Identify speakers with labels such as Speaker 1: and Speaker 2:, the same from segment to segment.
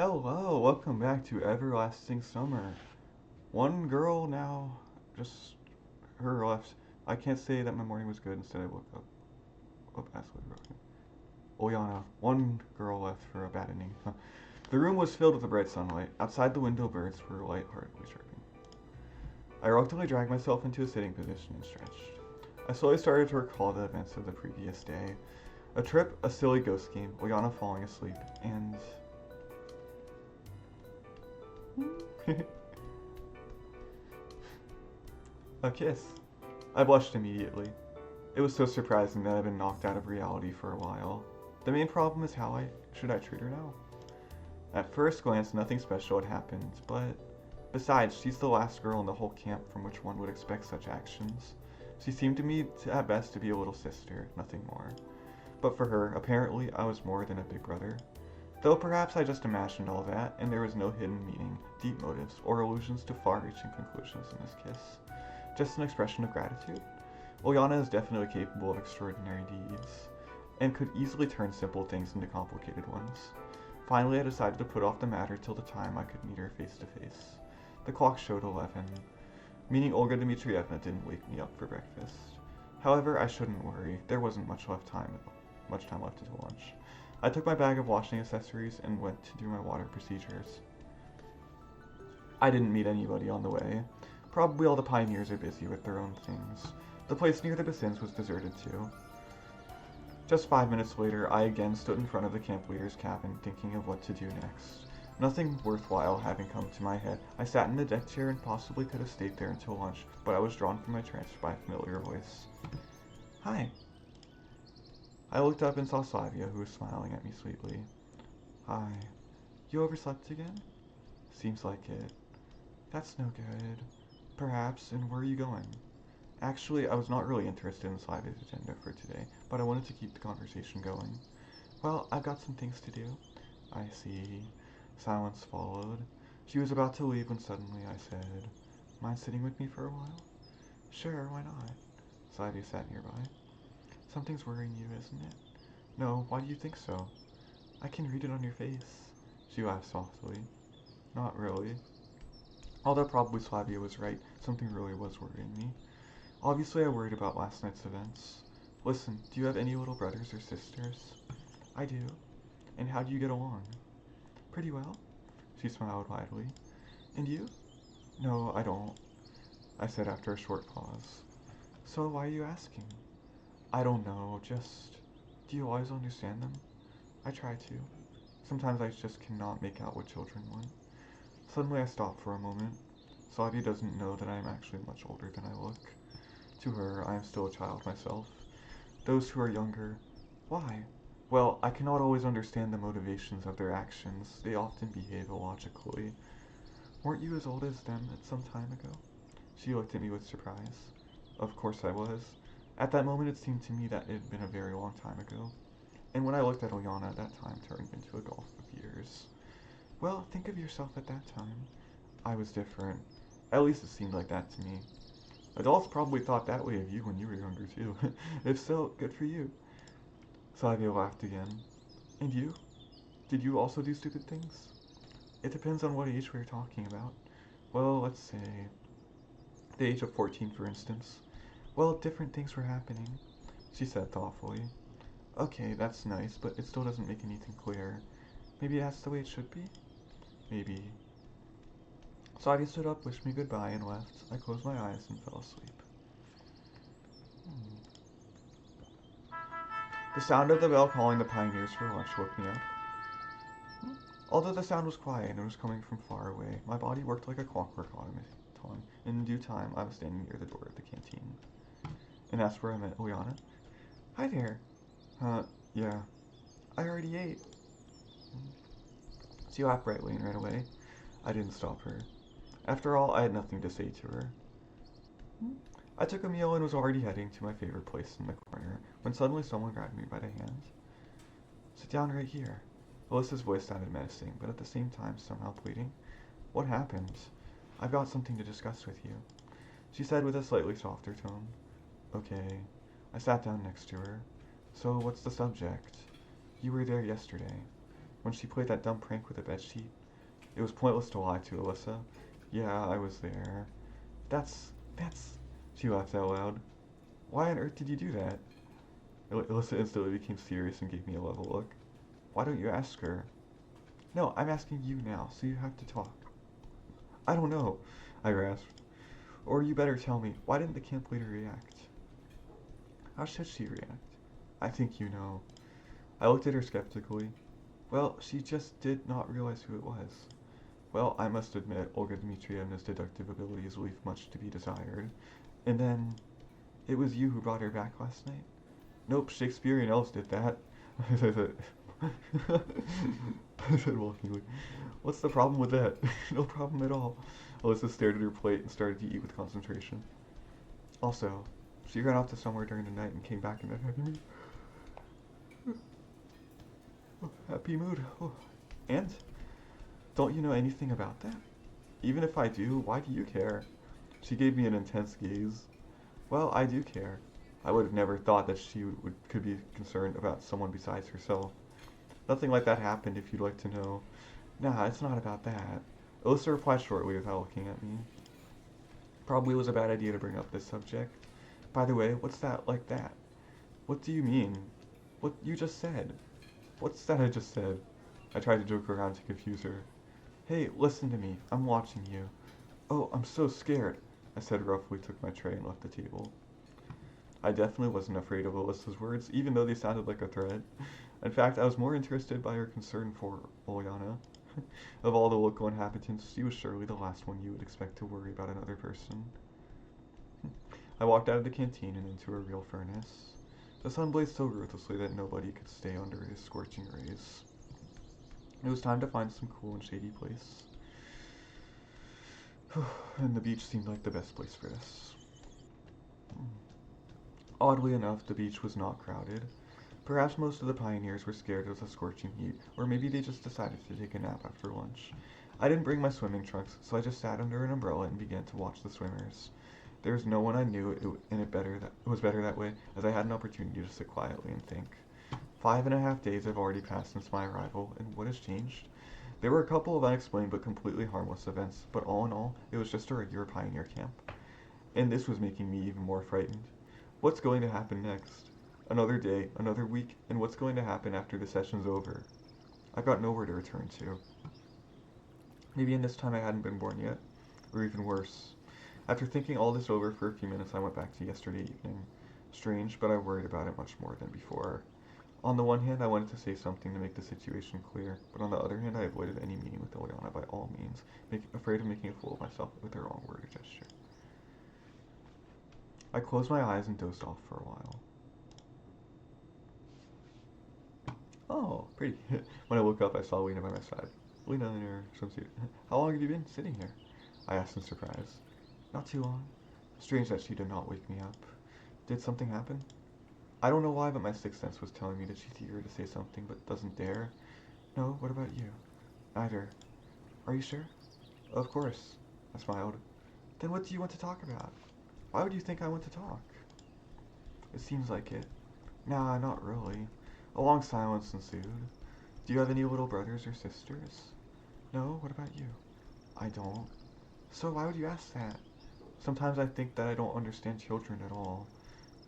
Speaker 1: Hello, welcome back to Everlasting Summer. One girl now, just her left. I can't say that my morning was good, instead I woke up. Oh, absolutely broken. Ulyana, one girl left for a bad inning. The room was filled with the bright sunlight. Outside the window, birds were lightheartedly chirping. I reluctantly dragged myself into a sitting position and stretched. I slowly started to recall the events of the previous day. A trip, a silly ghost game, Ulyana falling asleep, and a kiss. I blushed immediately. It was so surprising that I'd been knocked out of reality for a while. The main problem is how should I treat her now? At first glance, nothing special had happened, but besides, she's the last girl in the whole camp from which one would expect such actions. She seemed to me, at best, to be a little sister, nothing more. But for her, apparently, I was more than a big brother. Though perhaps I just imagined all that, and there was no hidden meaning, deep motives, or allusions to far-reaching conclusions in this kiss. Just an expression of gratitude. Ulyana is definitely capable of extraordinary deeds, and could easily turn simple things into complicated ones. Finally, I decided to put off the matter till the time I could meet her face to face. The clock showed 11, meaning Olga Dmitrievna didn't wake me up for breakfast. However, I shouldn't worry. There wasn't much time left until lunch. I took my bag of washing accessories and went to do my water procedures. I didn't meet anybody on the way. Probably all the pioneers are busy with their own things. The place near the basins was deserted too. Just 5 minutes later, I again stood in front of the camp leader's cabin, thinking of what to do next. Nothing worthwhile having come to my head. I sat in the deck chair and possibly could have stayed there until lunch, but I was drawn from my trance by a familiar voice. Hi. I looked up and saw Slavia, who was smiling at me sweetly. Hi. You overslept again? Seems like it. That's no good. Perhaps, and where are you going? Actually, I was not really interested in Slavia's agenda for today, but I wanted to keep the conversation going. Well, I've got some things to do. I see. Silence followed. She was about to leave when suddenly I said, Mind sitting with me for a while? Sure, why not? Slavia sat nearby. Something's worrying you, isn't it? No, why do you think so? I can read it on your face. She laughed softly. Not really. Although probably Slavia was right, something really was worrying me. Obviously I worried about last night's events. Listen, do you have any little brothers or sisters? I do. And how do you get along? Pretty well. She smiled widely. And you? No, I don't, I said after a short pause. So why are you asking? I don't know, just... Do you always understand them? I try to. Sometimes I just cannot make out what children want. Suddenly I stopped for a moment. Slavia doesn't know that I am actually much older than I look. To her, I am still a child myself. Those who are younger... Why? Well, I cannot always understand the motivations of their actions. They often behave illogically. Weren't you as old as them at some time ago? She looked at me with surprise. Of course I was. At that moment it seemed to me that it had been a very long time ago. And when I looked at Ulyana, that time turned into a gulf of years. Well, think of yourself at that time. I was different. At least it seemed like that to me. Adults probably thought that way of you when you were younger too. If so, good for you. Slavia laughed again. And you? Did you also do stupid things? It depends on what age we're talking about. Well, let's say... the age of 14, for instance. Well, different things were happening, she said thoughtfully. Okay, that's nice, but it still doesn't make anything clear. Maybe that's the way it should be? Maybe. Slavia stood up, wished me goodbye, and left. I closed my eyes and fell asleep. The sound of the bell calling the pioneers for lunch woke me up. Although the sound was quiet and it was coming from far away, my body worked like a clockwork automaton. In due time, I was standing near the door of the canteen. And that's where I met Ulyana. Hi there. Yeah. I already ate. She laughed brightly and ran away. I didn't stop her. After all, I had nothing to say to her. I took a meal and was already heading to my favorite place in the corner, when suddenly someone grabbed me by the hand. Sit down right here. Alyssa's voice sounded menacing, but at the same time somehow pleading. What happened? I've got something to discuss with you, she said with a slightly softer tone. Okay. I sat down next to her. So, what's the subject? You were there yesterday. When she played that dumb prank with the bedsheet. It was pointless to lie to Alyssa. Yeah, I was there. That's... She laughed out loud. Why on earth did you do that? Alyssa instantly became serious and gave me a level look. Why don't you ask her? No, I'm asking you now, so you have to talk. I don't know, I rasped. Or you better tell me, why didn't the camp leader react? How should she react? I think you know. I looked at her skeptically. Well, she just did not realize who it was. Well, I must admit, Olga Dmitrievna's deductive abilities leave much to be desired. And then, it was you who brought her back last night? Nope, Shakespearean elves did that. I said, I said mockingly. What's the problem with that? No problem at all. Alyssa stared at her plate and started to eat with concentration. Also, she ran off to somewhere during the night and came back in a happy mood. Happy mood. Oh. And? Don't you know anything about that? Even if I do, why do you care? She gave me an intense gaze. Well, I do care. I would have never thought that she could be concerned about someone besides herself. Nothing like that happened, if you'd like to know. Nah, it's not about that. Alyssa replied shortly without looking at me. Probably was a bad idea to bring up this subject. By the way, what's that like that? What do you mean? What you just said? What's that I just said? I tried to joke around to confuse her. Hey, listen to me. I'm watching you. Oh, I'm so scared, I said roughly, took my tray and left the table. I definitely wasn't afraid of Alyssa's words, even though they sounded like a threat. In fact, I was more interested by her concern for Ulyana. Of all the local inhabitants, she was surely the last one you would expect to worry about another person. I walked out of the canteen and into a real furnace. The sun blazed so ruthlessly that nobody could stay under his scorching rays. It was time to find some cool and shady place. And the beach seemed like the best place for this. Oddly enough, the beach was not crowded. Perhaps most of the pioneers were scared of the scorching heat, or maybe they just decided to take a nap after lunch. I didn't bring my swimming trunks, so I just sat under an umbrella and began to watch the swimmers. There was no one I knew, and it was better that way, as I had an opportunity to sit quietly and think. 5.5 days have already passed since my arrival, and what has changed? There were a couple of unexplained but completely harmless events, but all in all, it was just a regular pioneer camp. And this was making me even more frightened. What's going to happen next? Another day, another week, and what's going to happen after the session's over? I've got nowhere to return to. Maybe in this time I hadn't been born yet, or even worse. After thinking all this over for a few minutes, I went back to yesterday evening. Strange, but I worried about it much more than before. On the one hand, I wanted to say something to make the situation clear, but on the other hand, I avoided any meeting with Ulyana by all means, afraid of making a fool of myself with the wrong word or gesture. I closed my eyes and dozed off for a while. Oh, pretty. When I woke up, I saw Lena by my side. Lena in her swimsuit. How long have you been sitting here? I asked in surprise. Not too long. Strange that she did not wake me up. Did something happen? I don't know why, but my sixth sense was telling me that she's eager to say something but doesn't dare. No, what about you? Neither. Are you sure? Of course. I smiled. Then what do you want to talk about? Why would you think I want to talk? It seems like it. Nah, not really. A long silence ensued. Do you have any little brothers or sisters? No, what about you? I don't. So why would you ask that? Sometimes I think that I don't understand children at all.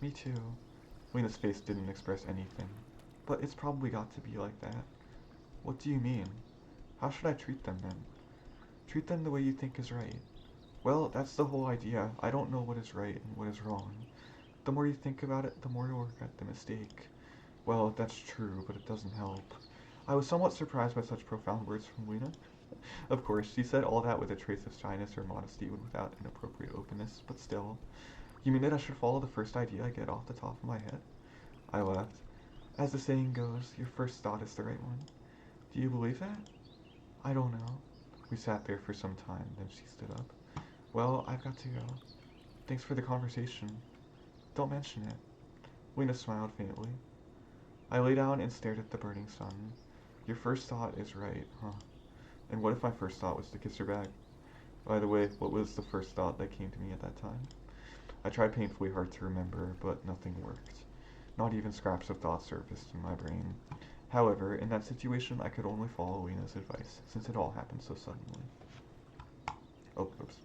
Speaker 1: Me too. Lena's face didn't express anything. But it's probably got to be like that. What do you mean? How should I treat them then? Treat them the way you think is right. Well, that's the whole idea. I don't know what is right and what is wrong. The more you think about it, the more you'll regret the mistake. Well, that's true, but it doesn't help. I was somewhat surprised by such profound words from Lena. Of course, she said all that with a trace of shyness or modesty and without inappropriate openness, but still. You mean that I should follow the first idea I get off the top of my head? I laughed. As the saying goes, your first thought is the right one. Do you believe that? I don't know. We sat there for some time, then she stood up. Well, I've got to go. Thanks for the conversation. Don't mention it. Lena smiled faintly. I lay down and stared at the burning sun. Your first thought is right, huh? And what if my first thought was to kiss her back? By the way, what was the first thought that came to me at that time? I tried painfully hard to remember, but nothing worked. Not even scraps of thought surfaced in my brain. However, in that situation, I could only follow Lena's advice, since it all happened so suddenly. Oh, oops.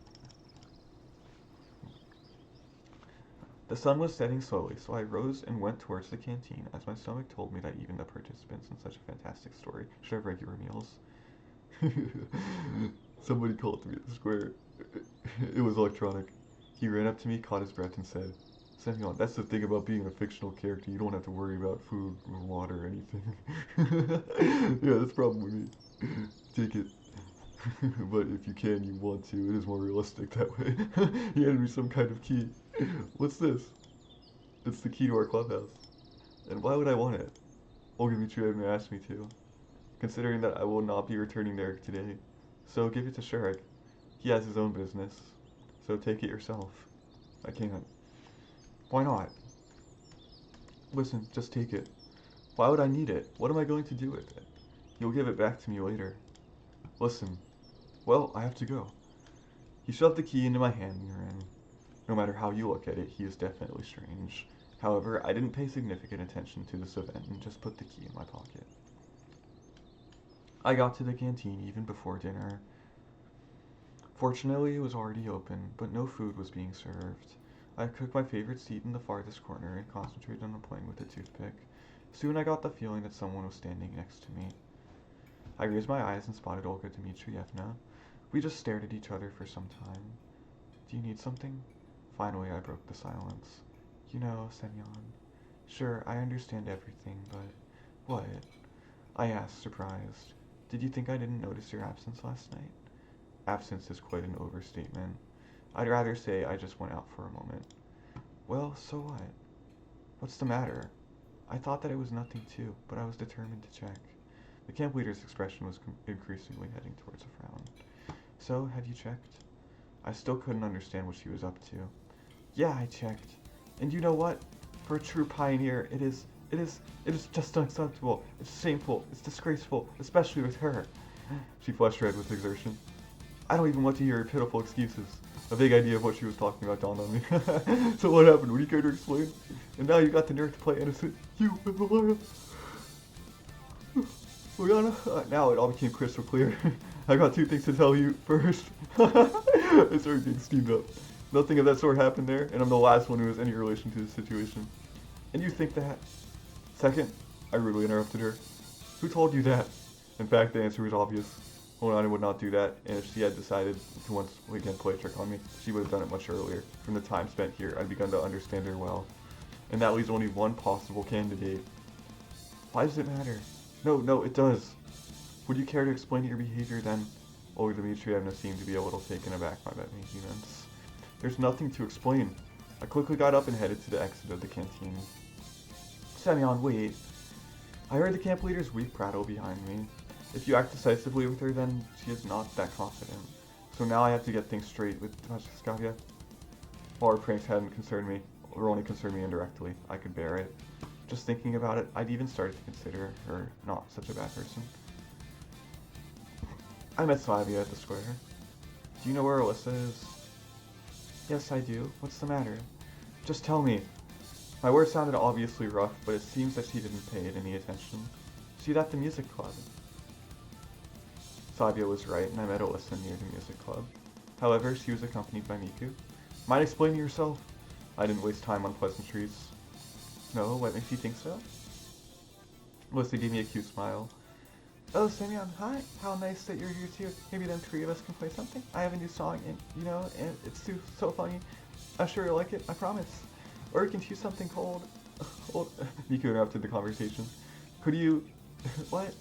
Speaker 1: The sun was setting slowly, so I rose and went towards the canteen, as my stomach told me that even the participants in such a fantastic story should have regular meals. Somebody called me at the square. It was electronic. He ran up to me, caught his breath, and said, Semyon, that's the thing about being a fictional character. You don't have to worry about food or water or anything. Yeah, that's the problem with me. Take it. But if you can, you want to. It is more realistic that way. He handed me some kind of key. What's this? It's the key to our clubhouse. And why would I want it? Olga Dmitrievna asked me to, considering that I will not be returning there today. So give it to Shurik. He has his own business. So take it yourself. I can't. Why not? Listen, just take it. Why would I need it? What am I going to do with it? You'll give it back to me later. Listen. Well, I have to go. He shoved the key into my hand and ran. No matter how you look at it, he is definitely strange. However, I didn't pay significant attention to this event and just put the key in my pocket. I got to the canteen even before dinner. Fortunately, it was already open, but no food was being served. I took my favorite seat in the farthest corner and concentrated on playing with a toothpick. Soon I got the feeling that someone was standing next to me. I raised my eyes and spotted Olga Dmitrievna. We just stared at each other for some time. Do you need something? Finally, I broke the silence. You know, Semyon. Sure, I understand everything, but what? I asked, surprised. Did you think I didn't notice your absence last night? Absence is quite an overstatement. I'd rather say I just went out for a moment. Well, so what? What's the matter? I thought that it was nothing too, but I was determined to check. The camp leader's expression was increasingly heading towards a frown. So, have you checked? I still couldn't understand what she was up to. Yeah, I checked. And you know what? For a true pioneer, it is just unacceptable. It's shameful. It's disgraceful, especially with her. She flushed red with exertion. I don't even want to hear her pitiful excuses. A vague idea of what she was talking about dawned on me. So what happened? Would you care to explain? And now you got the nerve to play innocent. You and Ulyana. Ulyana? Now it all became crystal clear. I got two things to tell you. First, I started getting steamed up. Nothing of that sort happened there, and I'm the last one who has any relation to this situation. And you think that? Second, I rudely interrupted her. Who told you that? In fact, the answer was obvious. Ulyana would not do that, and if she had decided to once again play a trick on me, she would have done it much earlier. From the time spent here, I'd begun to understand her well. And that leaves only one possible candidate. Why does it matter? No, it does. Would you care to explain your behavior then? Olga Dmitrievna seemed to be a little taken aback by that vehemence. There's nothing to explain. I quickly got up and headed to the exit of the canteen. Semyon, wait. I heard the camp leader's weak prattle behind me. If you act decisively with her, then she is not that confident. So now I have to get things straight with Tachskaya. While her pranks hadn't concerned me, or only concerned me indirectly, I could bear it. Just thinking about it, I'd even started to consider her not such a bad person. I met Slavia at the square. Do you know where Alyssa is? Yes, I do. What's the matter? Just tell me. My words sounded obviously rough, but it seems that she didn't pay it any attention. She's at the music club. Slavia was right, and I met Alyssa near the music club. However, she was accompanied by Miku. Mind explaining yourself? I didn't waste time on pleasantries. No, what makes you think so? Alyssa gave me a cute smile. Oh, Semyon, hi. How nice that you're here too. Maybe then three of us can play something. I have a new song, and and it's so funny. I'm sure you'll like it, I promise. Or we can choose something cold. Miku interrupted the conversation. Could you... What?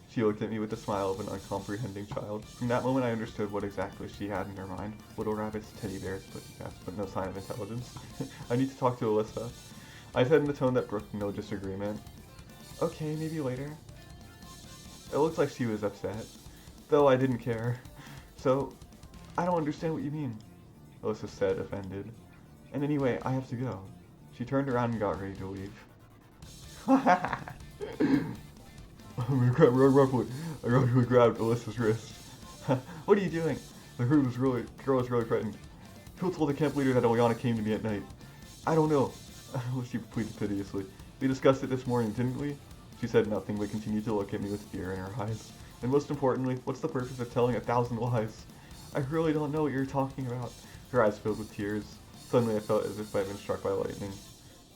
Speaker 1: She looked at me with the smile of an uncomprehending child. From that moment I understood what exactly she had in her mind. Little rabbits, teddy bears, pussycats, but no sign of intelligence. I need to talk to Alyssa. I said in a tone that brooked no disagreement. Okay, maybe later. It looked like she was upset, though I didn't care. So, I don't understand what you mean, Alyssa said, offended. And anyway, I have to go. She turned around and got ready to leave. I roughly grabbed Alyssa's wrist. What are you doing? The girl was really frightened. Who told the camp leader that Ulyana came to me at night? I don't know. She pleaded piteously. We discussed it this morning, didn't we? She said nothing but continued to look at me with fear in her eyes. And most importantly, what's the purpose of telling 1,000 lies? I really don't know what you're talking about. Her eyes filled with tears. Suddenly I felt as if I had been struck by lightning.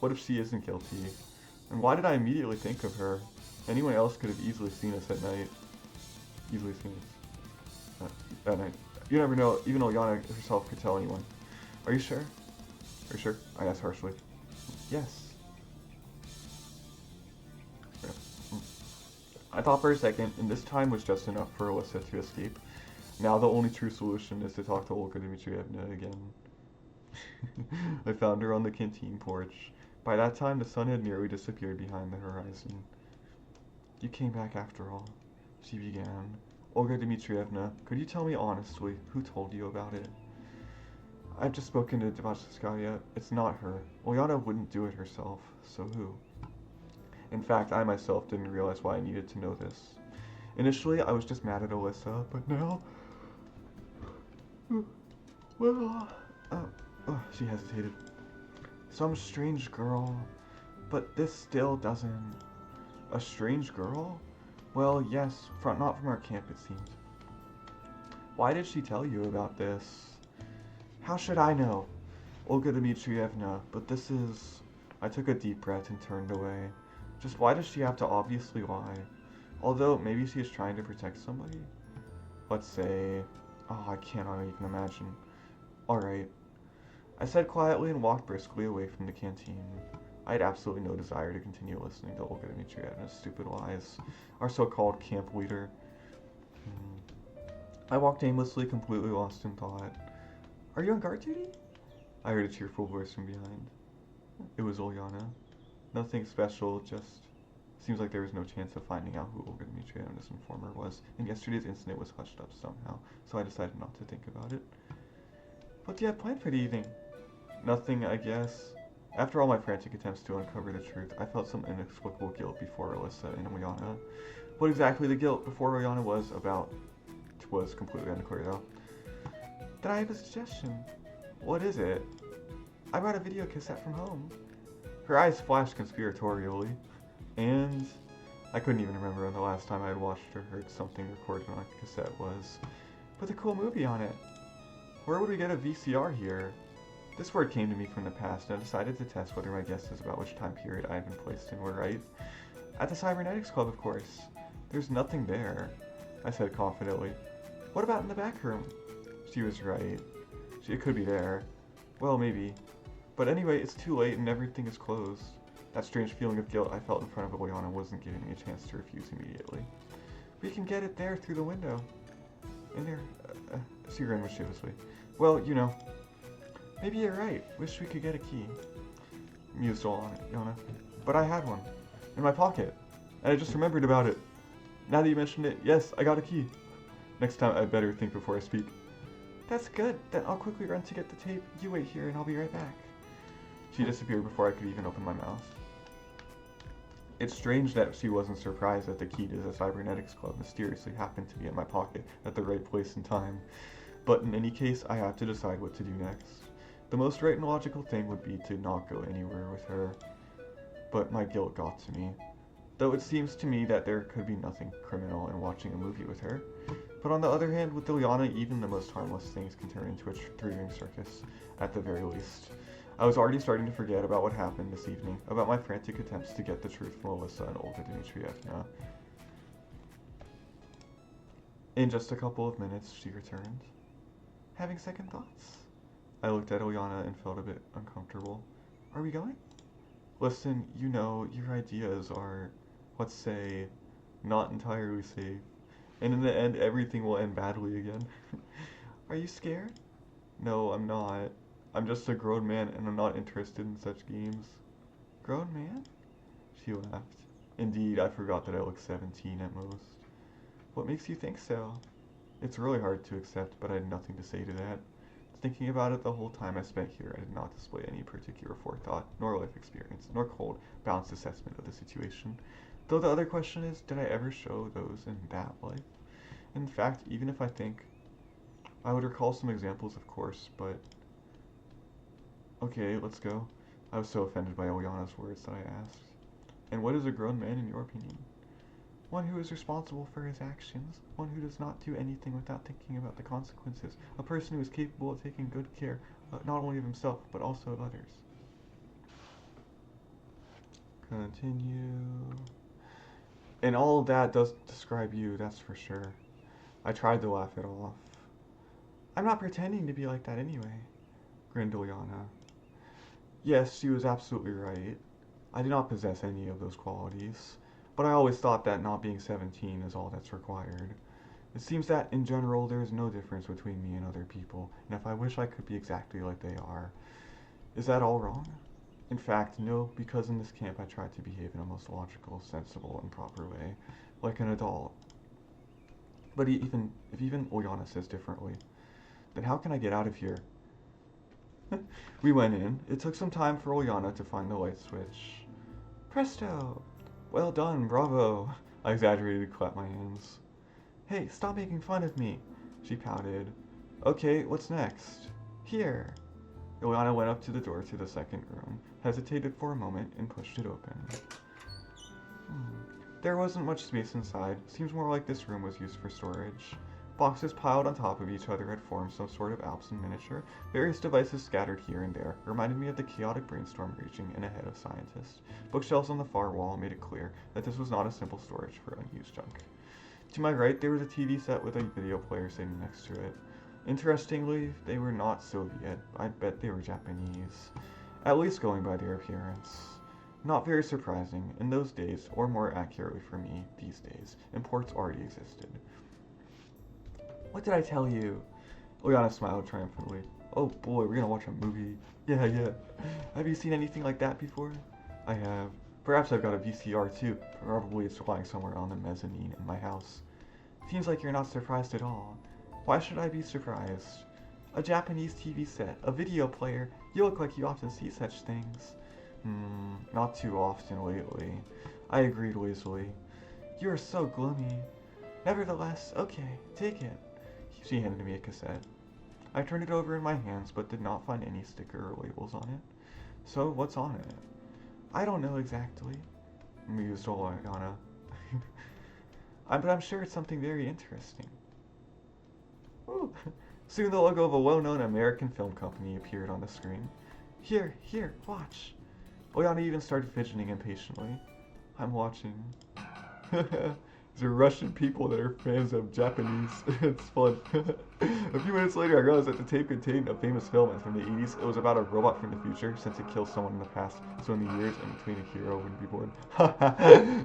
Speaker 1: What if she isn't guilty? And why did I immediately think of her? Anyone else could have easily seen us at night. Easily seen us at night. You never know, even Ulyana herself could tell anyone. Are you sure? Are you sure? I asked harshly. Yes. I thought for a second, and this time was just enough for Alyssa to escape. Now the only true solution is to talk to Olga Dmitrievna again. I found her on the canteen porch. By that time, the sun had nearly disappeared behind the horizon. You came back after all, she began. Olga Dmitrievna, could you tell me honestly who told you about it? I've just spoken to Devashskaya. It's not her. Ulyana wouldn't do it herself, so who? In fact, I myself didn't realize why I needed to know this. Initially, I was just mad at Alyssa, but now... Well, she hesitated. Some strange girl, but this still doesn't... A strange girl? Well, yes, not from our camp, it seems. Why did she tell you about this? How should I know? Olga Dmitrievna, but this is... I took a deep breath and turned away. Just why does she have to obviously lie? Although, maybe she is trying to protect somebody? Let's say... Oh, I cannot even imagine. Alright. I said quietly and walked briskly away from the canteen. I had absolutely no desire to continue listening to Olga Dmitrievna's stupid lies. Our so-called camp leader. I walked aimlessly, completely lost in thought. Are you on guard duty? I heard a cheerful voice from behind. It was Ulyana. Nothing special, just... Seems like there was no chance of finding out who Olga Dmitrievna's informer was, and yesterday's incident was hushed up somehow, so I decided not to think about it. What do you have planned for the evening? Nothing, I guess. After all my frantic attempts to uncover the truth, I felt some inexplicable guilt before Alyssa and Ulyana. What exactly the guilt before Ulyana was about was completely unclear, though. Then I have a suggestion. What is it? I brought a video cassette from home. Her eyes flashed conspiratorially, and I couldn't even remember when the last time I had watched or heard something recorded on a cassette was. With a cool movie on it. Where would we get a VCR here? This word came to me from the past, and I decided to test whether my guesses about which time period I had been placed in were right. At the Cybernetics Club, of course. There's nothing there, I said confidently. What about in the back room? She was right. It could be there. Well, maybe. But anyway, it's too late and everything is closed. That strange feeling of guilt I felt in front of Ulyana wasn't giving me a chance to refuse immediately. We can get it there through the window. In there. She grinned mischievously. Well, you know. Maybe you're right. Wish we could get a key. Mused Ulyana. But I had one. In my pocket. And I just remembered about it. Now that you mentioned it, yes, I got a key. Next time I'd better think before I speak. That's good. Then I'll quickly run to get the tape. You wait here and I'll be right back. She disappeared before I could even open my mouth. It's strange that she wasn't surprised that the key to the Cybernetics Club mysteriously happened to be in my pocket at the right place and time. But in any case, I had to decide what to do next. The most right and logical thing would be to not go anywhere with her. But my guilt got to me. Though it seems to me that there could be nothing criminal in watching a movie with her. But on the other hand, with Ulyana, even the most harmless things can turn into a three-ring circus, at the very least. I was already starting to forget about what happened this evening, about my frantic attempts to get the truth from Alyssa and Olga Dmitrievna. In just a couple of minutes, she returned. Having second thoughts? I looked at Ulyana and felt a bit uncomfortable. Are we going? Listen, you know, your ideas are, let's say, not entirely safe. And in the end, everything will end badly again. Are you scared? No, I'm not. I'm just a grown man and I'm not interested in such games. Grown man? She laughed. Indeed, I forgot that I look 17 at most. What makes you think so? It's really hard to accept, but I had nothing to say to that. Thinking about it the whole time I spent here, I did not display any particular forethought, nor life experience, nor cold, balanced assessment of the situation. Though the other question is, did I ever show those in that life? In fact, even if I think, I would recall some examples, of course, but... Okay, let's go. I was so offended by Ulyana's words that I asked. And what is a grown man in your opinion? One who is responsible for his actions, one who does not do anything without thinking about the consequences, a person who is capable of taking good care not only of himself but also of others. Continue. And all of that does describe you, that's for sure. I tried to laugh it off. I'm not pretending to be like that anyway, grinned Ulyana. Yes, she was absolutely right. I do not possess any of those qualities, but I always thought that not being 17 is all that's required. It seems that, in general, there is no difference between me and other people, and if I wish I could be exactly like they are, is that all wrong? In fact, no, because in this camp I tried to behave in a most logical, sensible, and proper way, like an adult. But if even Ulyana says differently, then how can I get out of here? We went in. It took some time for Ulyana to find the light switch. Presto! Well done, bravo! I exaggerated to clap my hands. Hey, stop making fun of me! She pouted. Okay, what's next? Here! Ulyana went up to the door to the second room, hesitated for a moment, and pushed it open. There wasn't much space inside. Seems more like this room was used for storage. Boxes piled on top of each other had formed some sort of Alps in miniature. Various devices scattered here and there reminded me of the chaotic brainstorm raging in a head of scientists. Bookshelves on the far wall made it clear that this was not a simple storage for unused junk. To my right, there was a TV set with a video player sitting next to it. Interestingly, they were not Soviet. I'd bet they were Japanese. At least going by their appearance. Not very surprising. In those days, or more accurately for me, these days, imports already existed. What did I tell you? Ulyana smiled triumphantly. Oh boy, we're gonna watch a movie. Yeah. Have you seen anything like that before? I have. Perhaps I've got a VCR too. Probably it's lying somewhere on the mezzanine in my house. Seems like you're not surprised at all. Why should I be surprised? A Japanese TV set, a video player. You look like you often see such things. Not too often lately. I agreed lazily. You are so gloomy. Nevertheless, okay, take it. She handed me a cassette. I turned it over in my hands, but did not find any sticker or labels on it. So, what's on it? I don't know exactly, mused Ulyana. But I'm sure it's something very interesting. Ooh. Soon the logo of a well-known American film company appeared on the screen. Here, watch. Ulyana even started fidgeting impatiently. I'm watching. These are Russian people that are fans of Japanese. It's fun. A few minutes later, I realized that the tape contained a famous film from the 80s. It was about a robot from the future, since it kills someone in the past, so in the years in between a hero wouldn't be born.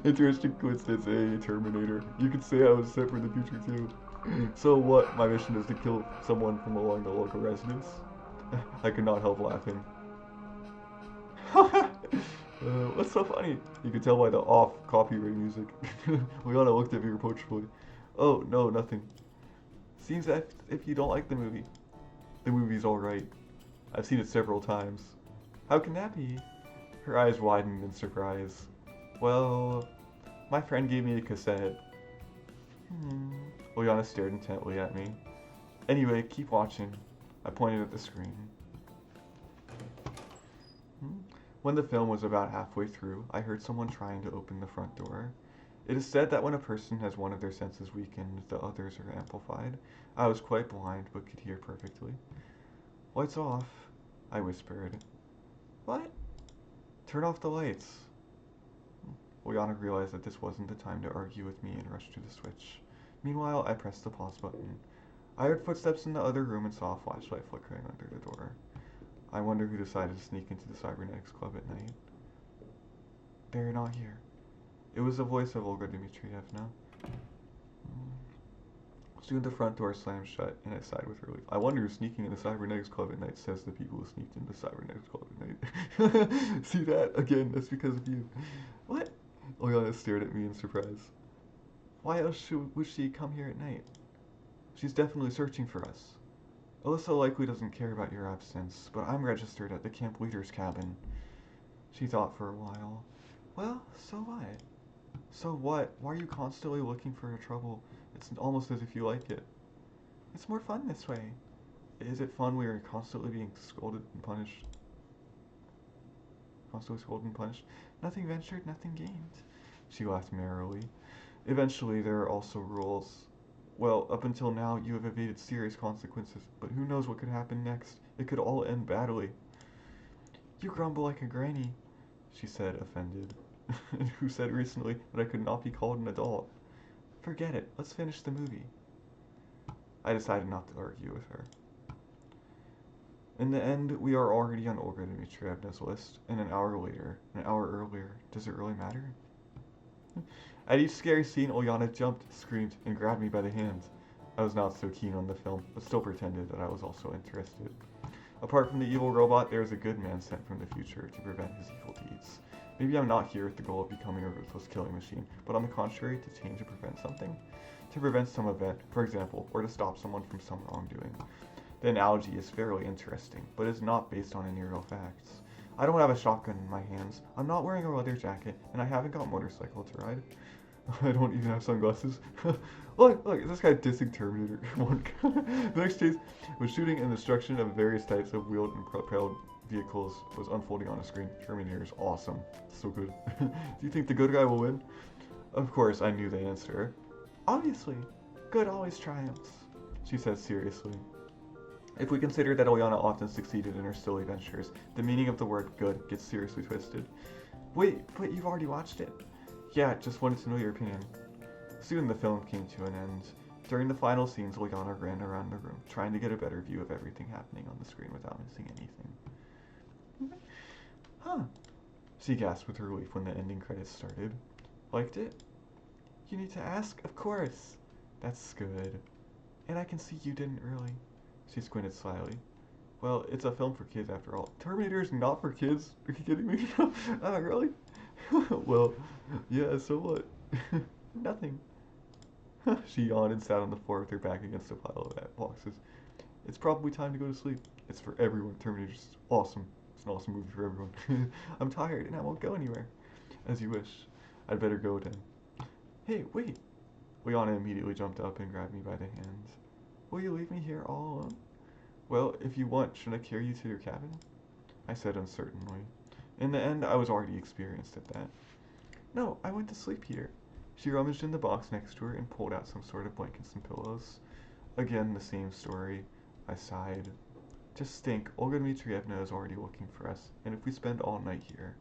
Speaker 1: Interesting coincidence, Terminator. You could say I was sent from the future too. So what? My mission is to kill someone from along the local residence? I could not help laughing. What's so funny? You could tell by the off copyright music. Ulyana looked at me reproachfully. Oh, no, nothing. Seems that if you don't like the movie's alright. I've seen it several times. How can that be? Her eyes widened in surprise. Well, my friend gave me a cassette. Ulyana stared intently at me. Anyway, keep watching. I pointed at the screen. When the film was about halfway through, I heard someone trying to open the front door. It is said that when a person has one of their senses weakened, the others are amplified. I was quite blind, but could hear perfectly. Lights off, I whispered. What? Turn off the lights. Ulyana realized that this wasn't the time to argue with me and rushed to the switch. Meanwhile, I pressed the pause button. I heard footsteps in the other room and saw a flashlight flickering under the door. I wonder who decided to sneak into the Cybernetics Club at night. They're not here. It was the voice of Olga Dmitrievna. Soon the front door slammed shut, and I sighed with relief. I wonder who sneaking in the Cybernetics Club at night says the people who sneaked into the Cybernetics Club at night. See that? Again, that's because of you. What? Ulyana stared at me in surprise. Why else would she come here at night? She's definitely searching for us. Alyssa likely doesn't care about your absence, but I'm registered at the camp leader's cabin. She thought for a while. Well, so what? So what? Why are you constantly looking for trouble? It's almost as if you like it. It's more fun this way. Is it fun when you're constantly being scolded and punished? constantly scolded and punished. Nothing ventured, nothing gained. She laughed merrily. Eventually, there are also rules. Well, up until now, you have evaded serious consequences, but who knows what could happen next? It could all end badly. You grumble like a granny, she said, offended. And who said recently that I could not be called an adult? Forget it. Let's finish the movie. I decided not to argue with her. In the end, we are already on Olga Dmitrievna's list, and an hour earlier, does it really matter? At each scary scene, Ulyana jumped, screamed, and grabbed me by the hand. I was not so keen on the film, but still pretended that I was also interested. Apart from the evil robot, there is a good man sent from the future to prevent his evil deeds. Maybe I'm not here with the goal of becoming a ruthless killing machine, but on the contrary, to change and prevent something. To prevent some event, for example, or to stop someone from some wrongdoing. The analogy is fairly interesting, but is not based on any real facts. I don't have a shotgun in my hands, I'm not wearing a leather jacket, and I haven't got a motorcycle to ride. I don't even have sunglasses. Look, this guy dissing Terminator 1. The next chase was shooting and destruction of various types of wheeled and propelled vehicles was unfolding on a screen. Terminator is awesome. So good. Do you think the good guy will win? Of course, I knew the answer. Obviously. Good always triumphs, she said seriously. If we consider that Ulyana often succeeded in her silly ventures, the meaning of the word good gets seriously twisted. Wait, but you've already watched it. Yeah, just wanted to know your opinion. Soon the film came to an end. During the final scenes, Ulyana ran around the room, trying to get a better view of everything happening on the screen without missing anything. Huh. She gasped with relief when the ending credits started. Liked it? You need to ask? Of course. That's good. And I can see you didn't really. She squinted slyly. Well, it's a film for kids after all. Terminator is not for kids. Are you kidding me? Really? Well, yeah, so what? Nothing. She yawned and sat on the floor with her back against a pile of boxes. It's probably time to go to sleep. It's for everyone. Terminator's awesome. It's an awesome movie for everyone. I'm tired and I won't go anywhere. As you wish. I'd better go then. Hey, wait. Ulyana immediately jumped up and grabbed me by the hand. Will you leave me here all alone? Well, if you want, should I carry you to your cabin? I said uncertainly. In the end, I was already experienced at that. No, I went to sleep here. She rummaged in the box next to her and pulled out some sort of blankets and pillows. Again, the same story. I sighed. Just think, Olga Dmitrievna is already looking for us, and if we spend all night here...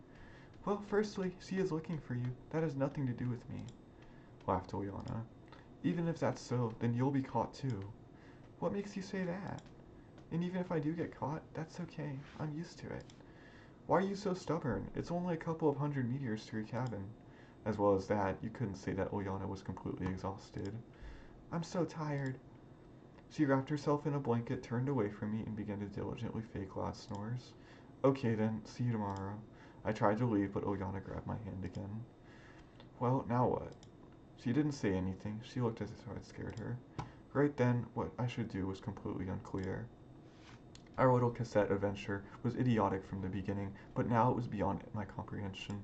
Speaker 1: Well, firstly, she is looking for you. That has nothing to do with me, laughed Ulyana. Even if that's so, then you'll be caught too. What makes you say that? And even if I do get caught, that's okay. I'm used to it. Why are you so stubborn? It's only a couple of 100 meters to your cabin. As well as that, you couldn't say that Ulyana was completely exhausted. I'm so tired. She wrapped herself in a blanket, turned away from me, and began to diligently fake loud snores. Okay then, see you tomorrow. I tried to leave, but Ulyana grabbed my hand again. Well, now what? She didn't say anything. She looked as if I'd scared her. Right then, what I should do was completely unclear. Our little cassette adventure was idiotic from the beginning, but now it was beyond my comprehension.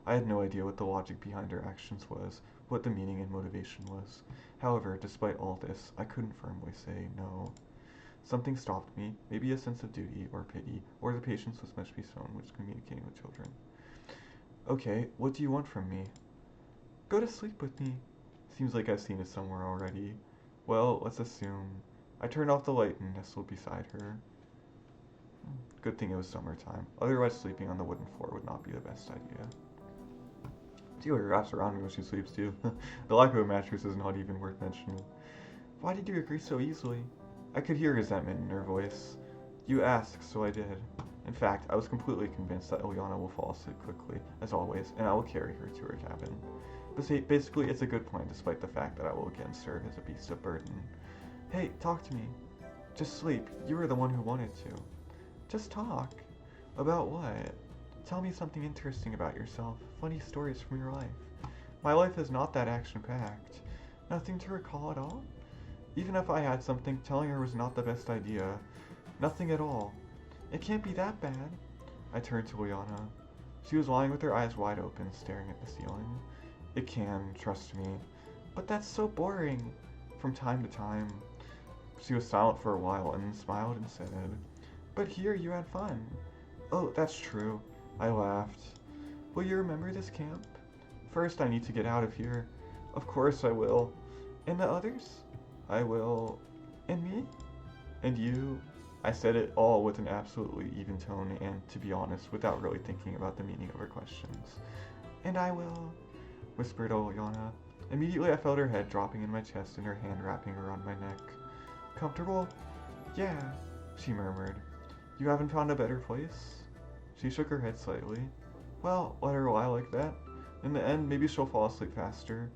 Speaker 1: I had no idea what the logic behind her actions was, what the meaning and motivation was. However, despite all this, I couldn't firmly say no. Something stopped me, maybe a sense of duty or pity, or the patience with which be shown with communicating with children. Okay, what do you want from me? Go to sleep with me. Seems like I've seen it somewhere already. Well, let's assume. I turned off the light and nestled beside her. Good thing it was summertime. Otherwise, sleeping on the wooden floor would not be the best idea. Julia wraps around me when she sleeps too. The lack of a mattress is not even worth mentioning. Why did you agree so easily? I could hear resentment in her voice. You asked, so I did. In fact, I was completely convinced that Ulyana will fall asleep quickly, as always, and I will carry her to her cabin. But see, basically, it's a good plan, despite the fact that I will again serve as a beast of burden. Hey, talk to me. Just sleep. You were the one who wanted to. Just talk. About what? Tell me something interesting about yourself. Funny stories from your life. My life is not that action-packed. Nothing to recall at all? Even if I had something, telling her was not the best idea. Nothing at all. It can't be that bad. I turned to Ulyana. She was lying with her eyes wide open, staring at the ceiling. It can, trust me. But that's so boring. From time to time. She was silent for a while and then smiled and said, But here you had fun. Oh, that's true. I laughed. Will you remember this camp? First, I need to get out of here. Of course I will. And the others? I will. And me? And you? I said it all with an absolutely even tone and, to be honest, without really thinking about the meaning of her questions. And I will, whispered Ulyana. Immediately I felt her head dropping in my chest and her hand wrapping around my neck. Comfortable? Yeah, she murmured. You haven't found a better place? She shook her head slightly. Well, let her lie like that. In the end, maybe she'll fall asleep faster.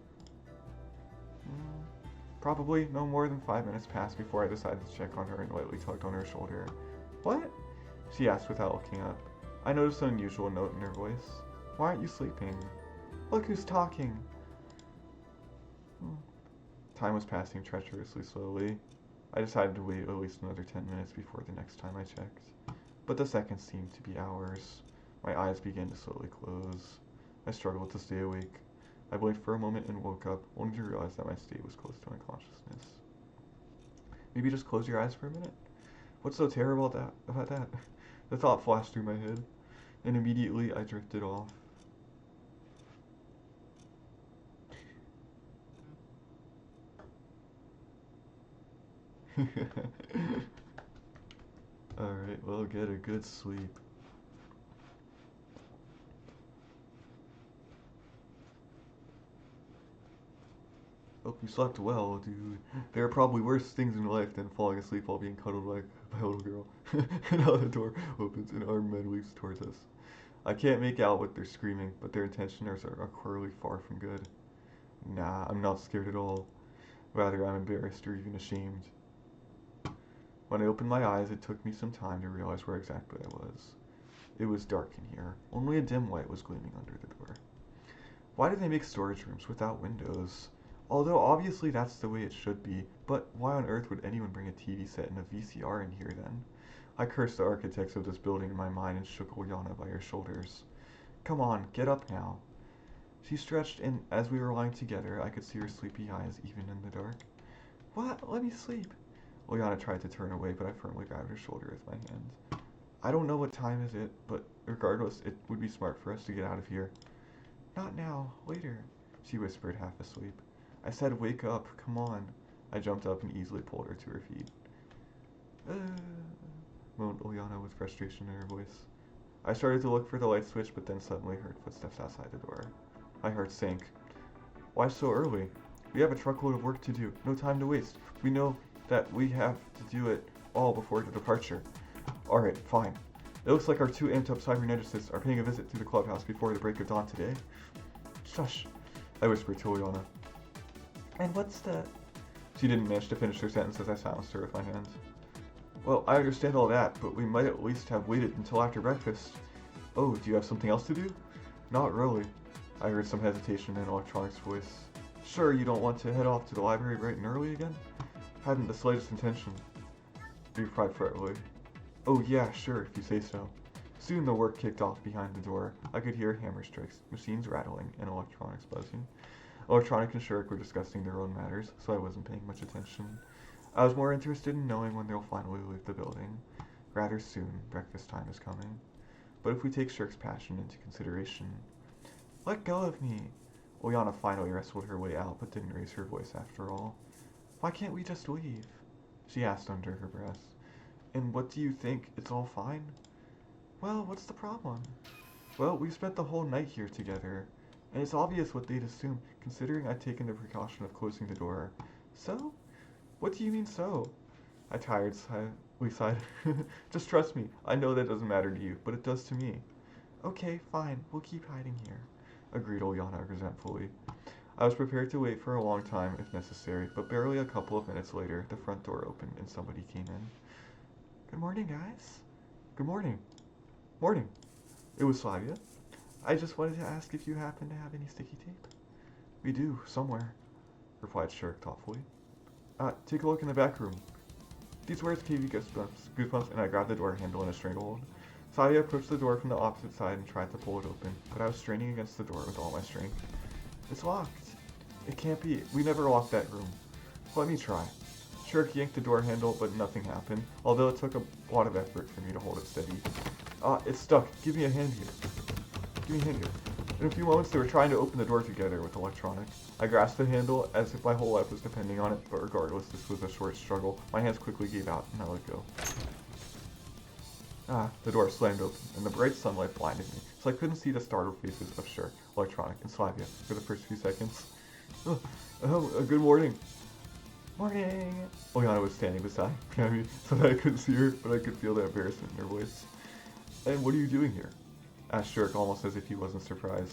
Speaker 1: Probably no more than 5 minutes passed before I decided to check on her and lightly tugged on her shoulder. What? She asked without looking up. I noticed an unusual note in her voice. Why aren't you sleeping? Look who's talking. Time was passing treacherously slowly. I decided to wait at least another 10 minutes before the next time I checked. But the seconds seemed to be hours. My eyes began to slowly close. I struggled to stay awake. I blinked for a moment and woke up, only to realize that my state was close to unconsciousness. Maybe just close your eyes for a minute? What's so terrible about that? The thought flashed through my head, and immediately I drifted off. Alright, well, get a good sleep. Hope you slept well, dude. There are probably worse things in life than falling asleep while being cuddled by a little girl. And now the door opens and armed men leaps towards us. I can't make out what they're screaming, but their intentions are clearly far from good. Nah, I'm not scared at all. Rather, I'm embarrassed or even ashamed. When I opened my eyes, it took me some time to realize where exactly I was. It was dark in here. Only a dim light was gleaming under the door. Why do they make storage rooms without windows? Although obviously that's the way it should be, but why on earth would anyone bring a TV set and a VCR in here then? I cursed the architects of this building in my mind and shook Ulyana by her shoulders. Come on, get up now. She stretched, and as we were lying together, I could see her sleepy eyes even in the dark. What? Let me sleep. Ulyana tried to turn away, but I firmly grabbed her shoulder with my hand. I don't know what time is it, but regardless, it would be smart for us to get out of here. Not now, later, she whispered, half asleep. I said wake up, come on. I jumped up and easily pulled her to her feet. Moaned Ulyana with frustration in her voice. I started to look for the light switch, but then suddenly heard footsteps outside the door. My heart sank. Why so early? We have a truckload of work to do, no time to waste. We know that we have to do it all before the departure. Alright, fine. It looks like our two amped up cyberneticists are paying a visit to the clubhouse before the break of dawn today. Shush, I whispered to Ulyana. And what's the... She didn't manage to finish her sentence as I silenced her with my hands. Well, I understand all that, but we might at least have waited until after breakfast. Oh, do you have something else to do? Not really. I heard some hesitation in Electronic's voice. Sure, you don't want to head off to the library bright and early again? Hadn't the slightest intention. He replied fretfully. Oh yeah, sure, if you say so. Soon the work kicked off behind the door. I could hear hammer strikes, machines rattling, and Electronics buzzing. Electronic and Shirk were discussing their own matters, so I wasn't paying much attention. I was more interested in knowing when they'll finally leave the building. Rather soon, breakfast time is coming. But if we take Shirk's passion into consideration... Let go of me! Ulyana finally wrestled her way out, but didn't raise her voice after all. Why can't we just leave? She asked under her breath. And what do you think? It's all fine? Well, what's the problem? Well, we spent the whole night here together. And it's obvious what they'd assume, considering I'd taken the precaution of closing the door. So? What do you mean so? I we sighed. Just trust me, I know that doesn't matter to you, but it does to me. Okay, fine, we'll keep hiding here, agreed Ulyana resentfully. I was prepared to wait for a long time if necessary, but barely a couple of minutes later, the front door opened and somebody came in. Good morning, guys. Good morning. Morning. It was Flavia. I just wanted to ask if you happen to have any sticky tape. We do, somewhere, replied Shirk thoughtfully. Take a look in the back room. These words gave you goosebumps, and I grabbed the door handle in a stranglehold. Sadia approached the door from the opposite side and tried to pull it open, but I was straining against the door with all my strength. It's locked. It can't be. We never locked that room. Let me try. Shirk yanked the door handle, but nothing happened, although it took a lot of effort for me to hold it steady. It's stuck. Give me a hand here. Give me a hand here. In a few moments, they were trying to open the door together with electronic. I grasped the handle as if my whole life was depending on it, but regardless, this was a short struggle. My hands quickly gave out, and I let go. The door slammed open, and the bright sunlight blinded me, so I couldn't see the startled faces of Shirk, Electronic, and Slavia for the first few seconds. Good morning. Morning! Ulyana was standing beside me, so that I couldn't see her, but I could feel the embarrassment in her voice. And what are you doing here? Asked Shirk almost as if he wasn't surprised.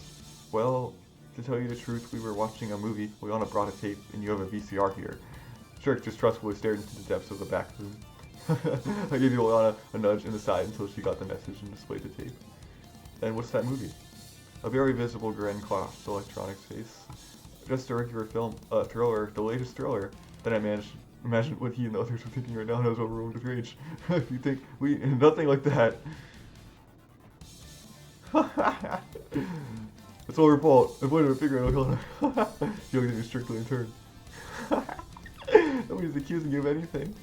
Speaker 1: Well, to tell you the truth, we were watching a movie, Ulyana brought a tape, and you have a VCR here. Shirk distrustfully stared into the depths of the back room. I gave Ulyana a nudge in the side until she got the message and displayed the tape. And what's that movie? A very visible grin crossed Electronic's face. Just a regular film, thriller, the latest thriller. Then I imagine what he and the others were thinking right now, and I was overwhelmed with rage. If you think nothing like that. It's all your fault. I pointed a finger at Ulyana. She looked at me strictly in turn. Nobody's accusing you of anything,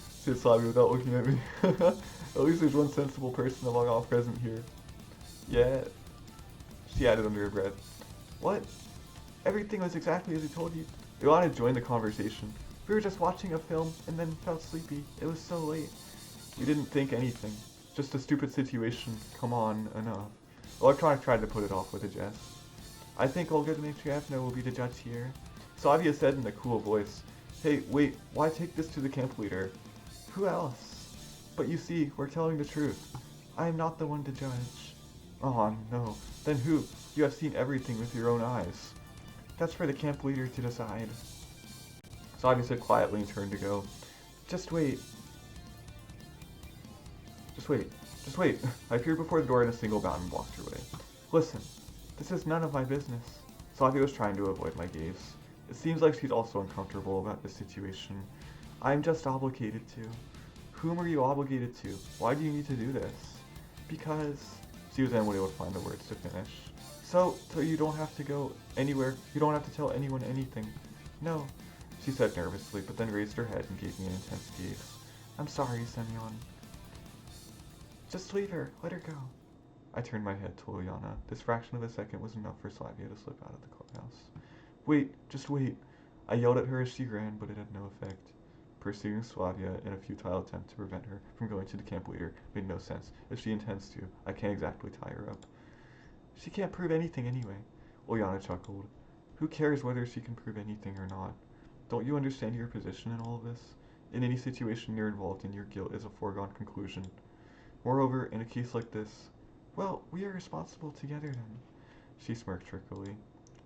Speaker 1: said Slavia without looking at me. At least there's one sensible person among all present here. Yeah, she added under her breath. What? Everything was exactly as I told you. Ulyana joined the conversation. We were just watching a film and then felt sleepy. It was so late. We didn't think anything. Just a stupid situation. Come on, enough. Electronic tried to put it off with a jest. I think Olga Dmitrievna will be the judge here. Slavia said in a cool voice. Hey, wait, why take this to the camp leader? Who else? But you see, we're telling the truth. I am not the one to judge. Oh, no. Then who? You have seen everything with your own eyes. That's for the camp leader to decide. Slavia said quietly and turned to go. Just wait. Just wait. Just wait. I appeared before the door in a single bound and blocked her way. Listen, this is none of my business. Slavia was trying to avoid my gaze. It seems like she's also uncomfortable about this situation. I'm just obligated to. Whom are you obligated to? Why do you need to do this? Because... She was unable to find the words to finish. So you don't have to go anywhere. You don't have to tell anyone anything. No, she said nervously, but then raised her head and gave me an intense gaze. I'm sorry, Semyon. Just leave her. Let her go. I turned my head to Ulyana. This fraction of a second was enough for Slavia to slip out of the clubhouse. Wait, just wait. I yelled at her as she ran, but it had no effect. Pursuing Slavia in a futile attempt to prevent her from going to the camp leader made no sense. If she intends to, I can't exactly tie her up. She can't prove anything anyway. Ulyana chuckled. Who cares whether she can prove anything or not? Don't you understand your position in all of this? In any situation you're involved in, your guilt is a foregone conclusion. Moreover, in a case like this, well, we are responsible together then. She smirked trickily.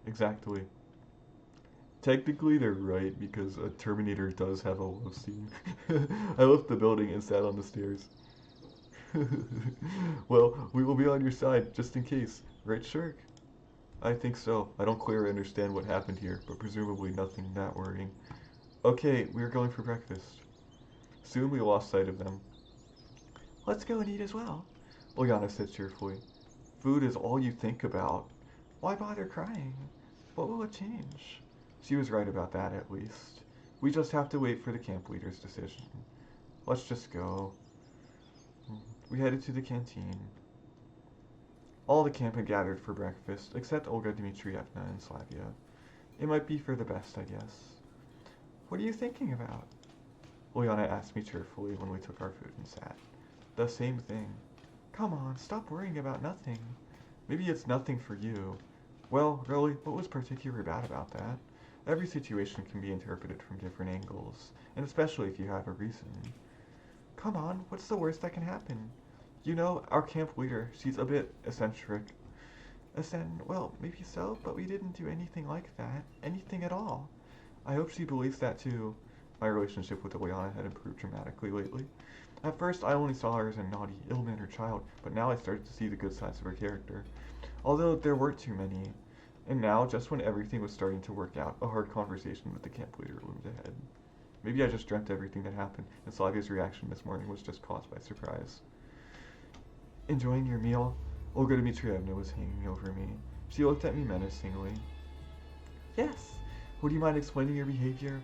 Speaker 1: Exactly. Technically, they're right, because a Terminator does have a love scene. I left the building and sat on the stairs. Well, we will be on your side, just in case. Right, Shirk? I think so. I don't clearly understand what happened here, but presumably nothing that worrying. Okay, we are going for breakfast. Soon we lost sight of them. Let's go and eat as well, Ulyana said cheerfully. Food is all you think about. Why bother crying? What will it change? She was right about that, at least. We just have to wait for the camp leader's decision. Let's just go. We headed to the canteen. All the camp had gathered for breakfast, except Olga Dmitrievna and Slavia. It might be for the best, I guess. What are you thinking about? Ulyana asked me cheerfully when we took our food and sat. The same thing. Come on, stop worrying about nothing. Maybe it's nothing for you. Well, really, what was particularly bad about that? Every situation can be interpreted from different angles, and especially if you have a reason. Come on, what's the worst that can happen? You know, our camp leader, she's a bit eccentric. Well, maybe so, but we didn't do anything like that. Anything at all. I hope she believes that too. My relationship with Ulyana had improved dramatically lately. At first, I only saw her as a naughty, ill-mannered child, but now I started to see the good sides of her character. Although there weren't too many. And now, just when everything was starting to work out, a hard conversation with the camp leader loomed ahead. Maybe I just dreamt everything that happened, and Slavia's reaction this morning was just caused by surprise. Enjoying your meal? Olga Dmitrievna was hanging over me. She looked at me menacingly. Yes. Would you mind explaining your behavior?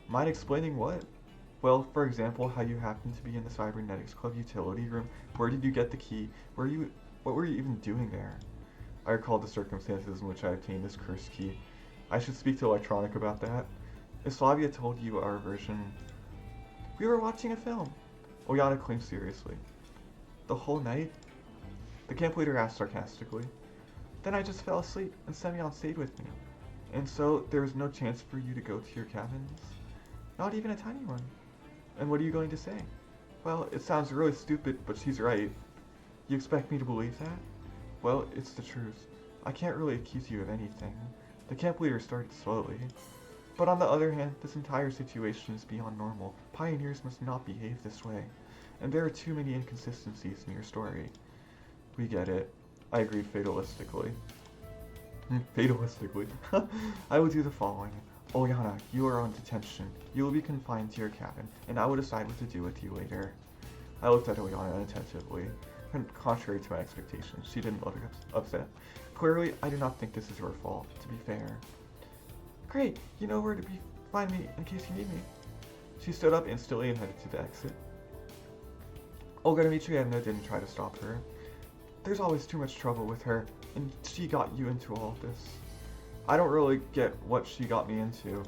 Speaker 1: Mind explaining what? Well, for example, how you happened to be in the Cybernetics Club utility room. Where did you get the key? What were you even doing there? I recalled the circumstances in which I obtained this cursed key. I should speak to Electronic about that. If Slavia told you our version... We were watching a film, Ulyana claimed seriously. The whole night? The camp leader asked sarcastically. Then I just fell asleep, and Semyon stayed with me. And so, there was no chance for you to go to your cabins? Not even a tiny one. And what are you going to say? Well, it sounds really stupid, but she's right. You expect me to believe that? Well, it's the truth. I can't really accuse you of anything. The camp leader started slowly. But on the other hand, this entire situation is beyond normal. Pioneers must not behave this way. And there are too many inconsistencies in your story. We get it. I agreed fatalistically. Fatalistically. I will do the following. Ulyana, you are on detention. You will be confined to your cabin, and I will decide what to do with you later. I looked at Ulyana attentively. And contrary to my expectations, she didn't look upset. Clearly, I do not think this is your fault, to be fair. Great, you know where to find me in case you need me. She stood up instantly and headed to the exit. Olga Dmitrievna didn't try to stop her. There's always too much trouble with her, and she got you into all of this. I don't really get what she got me into.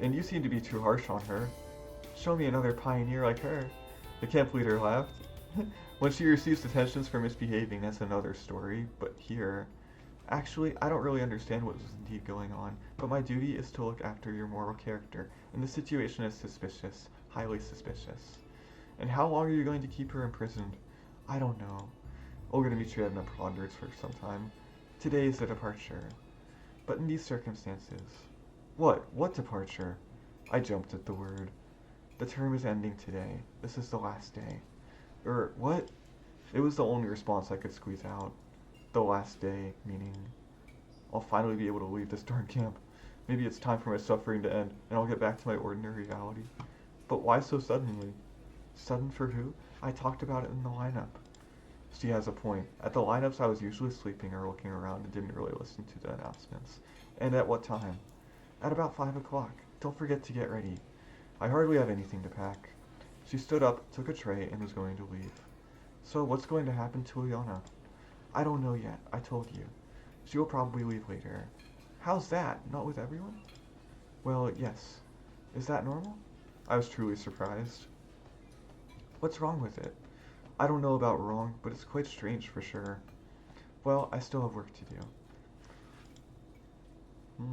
Speaker 1: And you seem to be too harsh on her. Show me another pioneer like her. The camp leader laughed. When she receives detentions for misbehaving, that's another story, but here... Actually, I don't really understand what was indeed going on, but my duty is to look after your moral character, and the situation is suspicious, highly suspicious. And how long are you going to keep her imprisoned? I don't know. Olga Dmitrievna ponders for some time. Today is the departure. But in these circumstances... What departure? I jumped at the word. The term is ending today. This is the last day. What? It was the only response I could squeeze out. The last day, meaning... I'll finally be able to leave this darn camp. Maybe it's time for my suffering to end, and I'll get back to my ordinary reality. But why so suddenly? Sudden for who? I talked about it in the lineup. She has a point. At the lineups, I was usually sleeping or looking around and didn't really listen to the announcements. And at what time? At about 5 o'clock. Don't forget to get ready. I hardly have anything to pack. She stood up, took a tray, and was going to leave. So what's going to happen to Ulyana? I don't know yet. I told you. She will probably leave later. How's that? Not with everyone? Well, yes. Is that normal? I was truly surprised. What's wrong with it? I don't know about wrong, but it's quite strange for sure. Well, I still have work to do.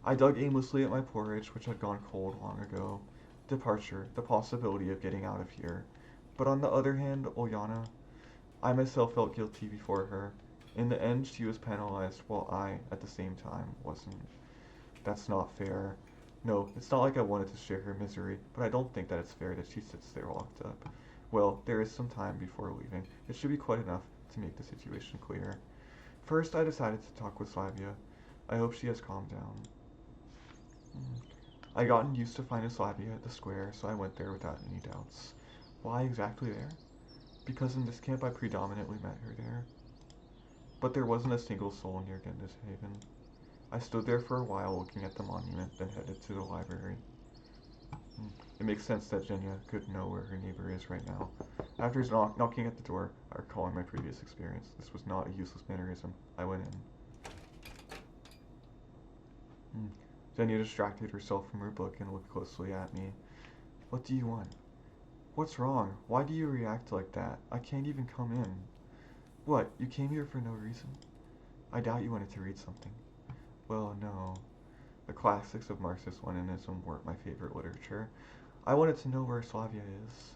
Speaker 1: I dug aimlessly at my porridge, which had gone cold long ago. Departure, the possibility of getting out of here. But on the other hand, Ulyana, I myself felt guilty before her. In the end, she was penalized, while I, at the same time, wasn't. That's not fair. No, it's not like I wanted to share her misery, but I don't think that it's fair that she sits there locked up. Well, there is some time before leaving. It should be quite enough to make the situation clear. First, I decided to talk with Slavia. I hope she has calmed down. I gotten used to finding Slavia at the square, so I went there without any doubts. Why exactly there? Because in this camp I predominantly met her there. But there wasn't a single soul near Genda's Haven. I stood there for a while looking at the monument, then headed to the library. It makes sense that Zhenya could know where her neighbor is right now. After knocking at the door, I recalled my previous experience. This was not a useless mannerism. I went in. Zhenya distracted herself from her book and looked closely at me. What do you want? What's wrong? Why do you react like that? I can't even come in. What, you came here for no reason? I doubt you wanted to read something. Well, no. The classics of Marxist-Leninism weren't my favorite literature. I wanted to know where Slavia is.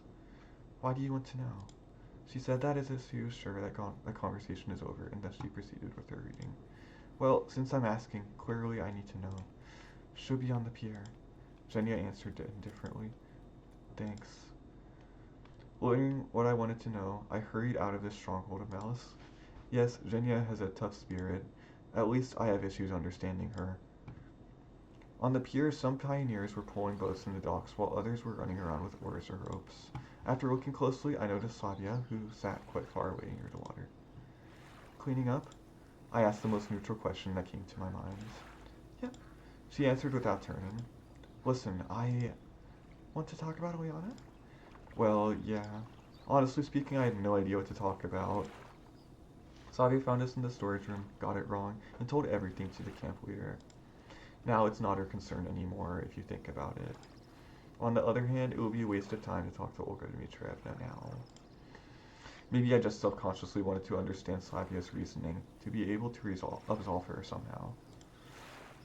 Speaker 1: Why do you want to know? She said that as if she was sure that the conversation is over, and that she proceeded with her reading. Well, since I'm asking, clearly I need to know. She'll be on the pier. Zhenya answered indifferently. Thanks. Learning what I wanted to know, I hurried out of this stronghold of malice. Yes, Zhenya has a tough spirit. At least I have issues understanding her. On the pier, some pioneers were pulling boats in the docks, while others were running around with oars or ropes. After looking closely, I noticed Slavia, who sat quite far away near the water. Cleaning up? I asked the most neutral question that came to my mind. Yep. She answered without turning. Listen, I want to talk about Ulyana? Well, yeah. Honestly speaking, I had no idea what to talk about. Savia found us in the storage room, got it wrong, and told everything to the camp leader. Now it's not her concern anymore, if you think about it. On the other hand, it would be a waste of time to talk to Olga Dmitrievna now. Maybe I just subconsciously wanted to understand Savia's reasoning, to be able to absolve her somehow.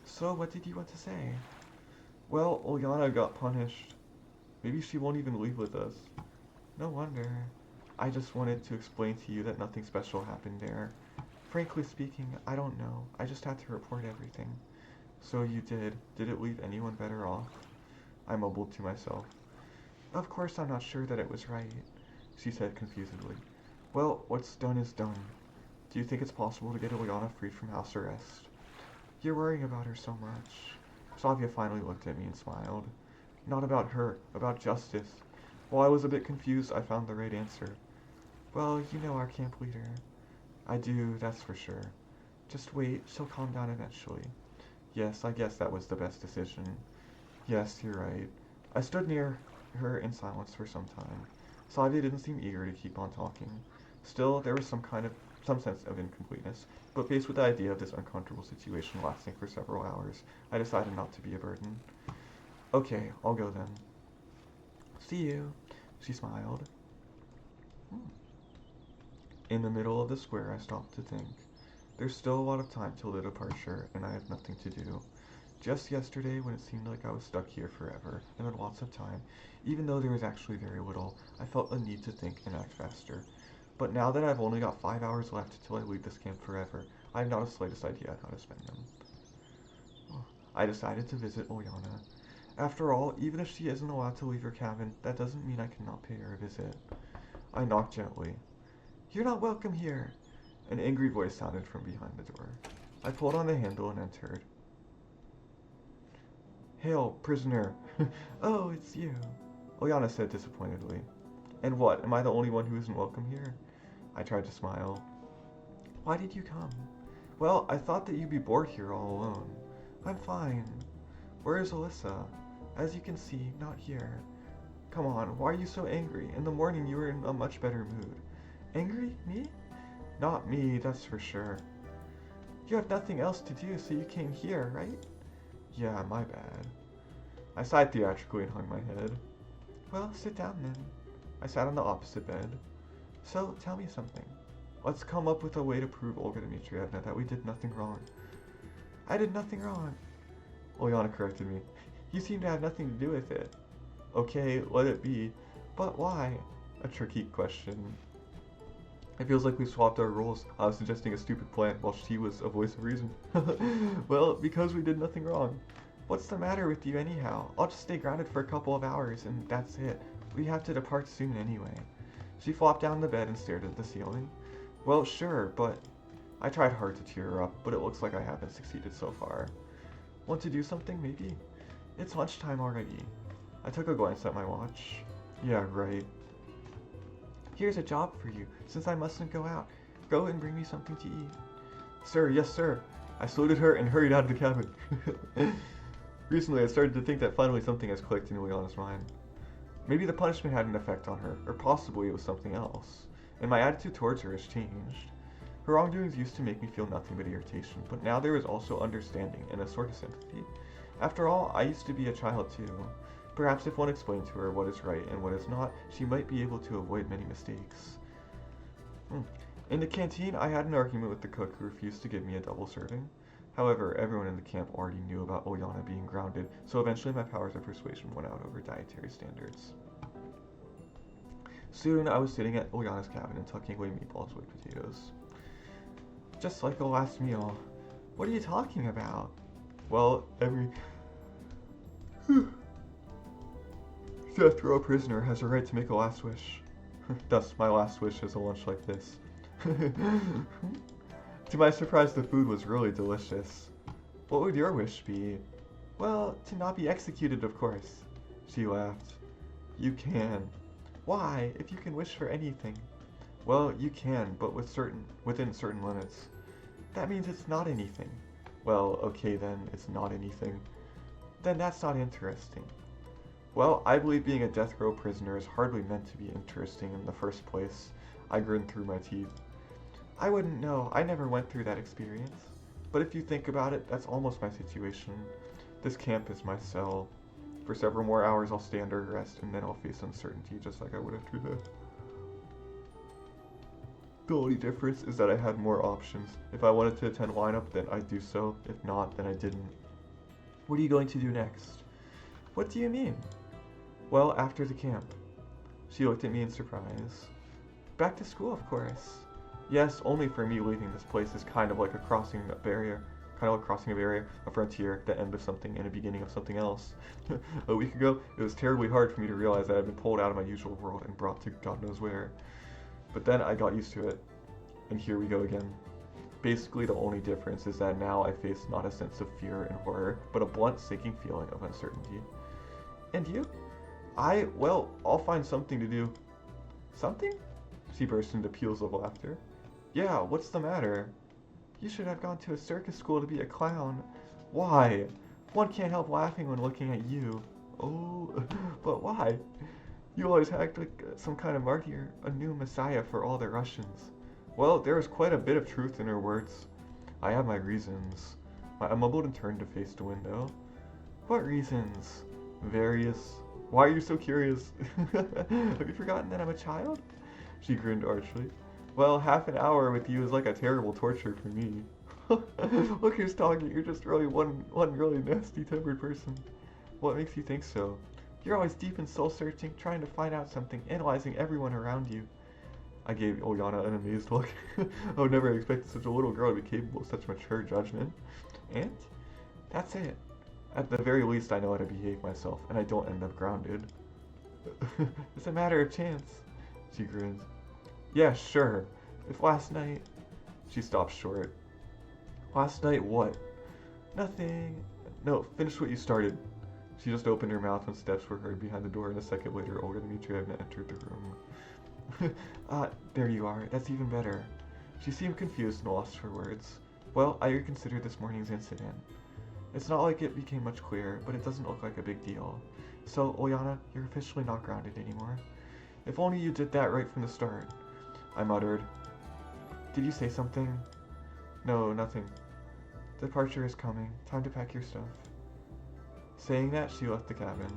Speaker 1: So, what did you want to say? Well, Ulyana got punished. Maybe she won't even leave with us. No wonder. I just wanted to explain to you that nothing special happened there. Frankly speaking, I don't know. I just had to report everything. So you did. Did it leave anyone better off? I mumbled to myself. Of course I'm not sure that it was right, she said confusedly. Well, what's done is done. Do you think it's possible to get Ulyana freed from house arrest? You're worrying about her so much. Savia finally looked at me and smiled. Not about her, about justice. While I was a bit confused, I found the right answer. Well, you know our camp leader. I do, that's for sure. Just wait, she'll calm down eventually. Yes, I guess that was the best decision. Yes, you're right. I stood near her in silence for some time. Savia didn't seem eager to keep on talking. Still, there was some sense of incompleteness, but faced with the idea of this uncomfortable situation lasting for several hours, I decided not to be a burden. Okay, I'll go then. See you, she smiled. In the middle of the square, I stopped to think. There's still a lot of time till the departure, and I have nothing to do. Just yesterday, when it seemed like I was stuck here forever, and had lots of time, even though there was actually very little, I felt a need to think and act faster. But now that I've only got 5 hours left till I leave this camp forever, I have not the slightest idea how to spend them. I decided to visit Ulyana. After all, even if she isn't allowed to leave her cabin, that doesn't mean I cannot pay her a visit. I knocked gently. You're not welcome here! An angry voice sounded from behind the door. I pulled on the handle and entered. Hail, prisoner! Oh, it's you! Ulyana said disappointedly. And what, am I the only one who isn't welcome here? I tried to smile. Why did you come? Well, I thought that you'd be bored here all alone. I'm fine. Where is Alyssa? As you can see, not here. Come on, why are you so angry? In the morning you were in a much better mood. Angry? Me? Not me, that's for sure. You have nothing else to do, so you came here, right? Yeah, my bad. I sighed theatrically and hung my head. Well, sit down then. I sat on the opposite bed. So, tell me something. Let's come up with a way to prove Olga Dmitrievna that we did nothing wrong. I did nothing wrong. Ulyana corrected me. You seem to have nothing to do with it. Okay, let it be. But why? A tricky question. It feels like we swapped our roles. I was suggesting a stupid plan while she was a voice of reason. Well, because we did nothing wrong. What's the matter with you anyhow? I'll just stay grounded for a couple of hours and that's it. We have to depart soon anyway. She flopped down the bed and stared at the ceiling. Well, sure, but... I tried hard to cheer her up, but it looks like I haven't succeeded so far. Want to do something, maybe? It's lunchtime already. I took a glance at my watch. Yeah, right. Here's a job for you, since I mustn't go out. Go and bring me something to eat. Sir, yes sir. I saluted her and hurried out of the cabin. Recently, I started to think that finally something has clicked in Ulyana's mind. Maybe the punishment had an effect on her, or possibly it was something else, and my attitude towards her has changed. Her wrongdoings used to make me feel nothing but irritation, but now there is also understanding and a sort of sympathy. After all, I used to be a child too. Perhaps if one explained to her what is right and what is not, she might be able to avoid many mistakes. In the canteen, I had an argument with the cook who refused to give me a double serving. However, everyone in the camp already knew about Ulyana being grounded, so eventually my powers of persuasion went out over dietary standards. Soon, I was sitting at Ulyana's cabin and tucking away meatballs with potatoes. Just like the last meal. What are you talking about? Well, every death row prisoner has a right to make a last wish. Thus, my last wish is a lunch like this. To my surprise, the food was really delicious. What would your wish be? Well, to not be executed, of course. She laughed. You can. Why, if you can wish for anything? Well, you can, but within certain limits. That means it's not anything. Well, okay then, it's not anything. Then that's not interesting. Well, I believe being a death row prisoner is hardly meant to be interesting in the first place. I grinned through my teeth. I wouldn't know. I never went through that experience. But if you think about it, that's almost my situation. This camp is my cell. For several more hours, I'll stay under arrest, and then I'll face uncertainty just like I would after death. The only difference is that I had more options. If I wanted to attend lineup, then I'd do so. If not, then I didn't. What are you going to do next? What do you mean? Well, after the camp. She looked at me in surprise. Back to school, of course. Yes, only for me leaving this place is kind of like a crossing a barrier. Kind of like crossing a barrier, a frontier, the end of something and a beginning of something else. A week ago, it was terribly hard for me to realize that I'd been pulled out of my usual world and brought to God knows where. But then I got used to it, and here we go again. Basically, the only difference is that now I face not a sense of fear and horror, but a blunt, sinking feeling of uncertainty. And you? Well, I'll find something to do. Something? She burst into peals of laughter. Yeah, what's the matter? You should have gone to a circus school to be a clown. Why? One can't help laughing when looking at you. Oh, but why? You always act like some kind of martyr, a new messiah for all the Russians. Well, there is quite a bit of truth in her words. I have my reasons. I mumbled and turned to face the window. What reasons? Various. Why are you so curious? Have you forgotten that I'm a child? She grinned archly. Well, half an hour with you is like a terrible torture for me. Look who's talking, you're just really one really nasty-tempered person. What makes you think so? You're always deep in soul-searching, trying to find out something, analyzing everyone around you. I gave Ulyana an amazed look. I would never have expected such a little girl to be capable of such mature judgment. And? That's it. At the very least, I know how to behave myself, and I don't end up grounded. It's a matter of chance. She grinned. Yeah, sure. If last night... She stopped short. Last night what? Nothing. No, finish what you started. She just opened her mouth when steps were heard behind the door, and a second later, Olga Dmitrievna entered the room. There you are. That's even better. She seemed confused and lost for words. Well, I reconsidered this morning's incident. It's not like it became much clearer, but it doesn't look like a big deal. So, Ulyana, you're officially not grounded anymore. If only you did that right from the start. I muttered. Did you say something? No, nothing. Departure is coming. Time to pack your stuff. Saying that, she left the cabin.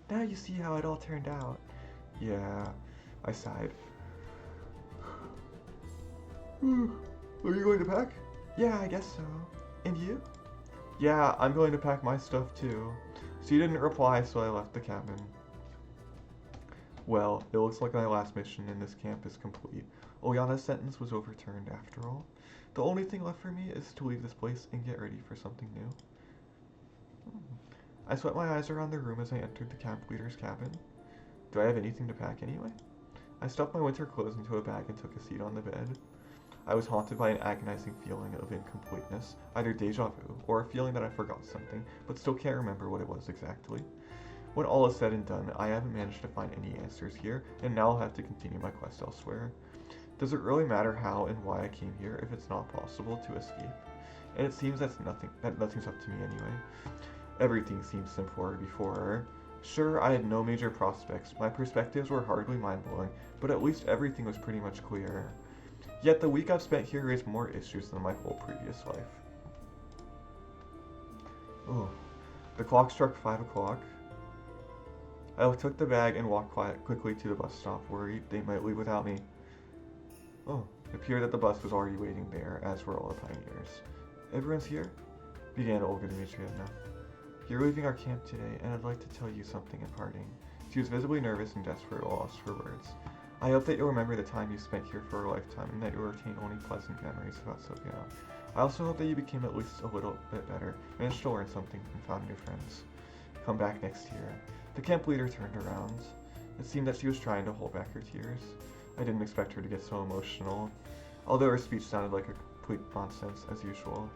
Speaker 1: Now you see how it all turned out. Yeah, I sighed. Are you going to pack? Yeah, I guess so. And you? Yeah, I'm going to pack my stuff too. She didn't reply, so I left the cabin. Well, it looks like my last mission in this camp is complete. Ulyana's sentence was overturned after all. The only thing left for me is to leave this place and get ready for something new. I swept my eyes around the room as I entered the camp leader's cabin. Do I have anything to pack anyway? I stuffed my winter clothes into a bag and took a seat on the bed. I was haunted by an agonizing feeling of incompleteness, either deja vu or a feeling that I forgot something, but still can't remember what it was exactly. When all is said and done, I haven't managed to find any answers here, and now I'll have to continue my quest elsewhere. Does it really matter how and why I came here if it's not possible to escape? And it seems that nothing's up to me anyway. Everything seemed simpler before. Sure, I had no major prospects, my perspectives were hardly mind-blowing, but at least everything was pretty much clear. Yet the week I've spent here raised more issues than my whole previous life. Oh, the clock struck 5 o'clock. I took the bag and walked quickly to the bus stop, worried they might leave without me. Oh, it appeared that the bus was already waiting there, as were all the pioneers. Everyone's here? Began Olga Dmitrievna. You're leaving our camp today, and I'd like to tell you something in parting. She was visibly nervous and desperate, lost for words. I hope that you'll remember the time you spent here for a lifetime, and that you'll retain only pleasant memories about Sofia. I also hope that you became at least a little bit better, managed to learn something, and found new friends. Come back next year. The camp leader turned around. It seemed that she was trying to hold back her tears. I didn't expect her to get so emotional, although her speech sounded like a complete nonsense, as usual.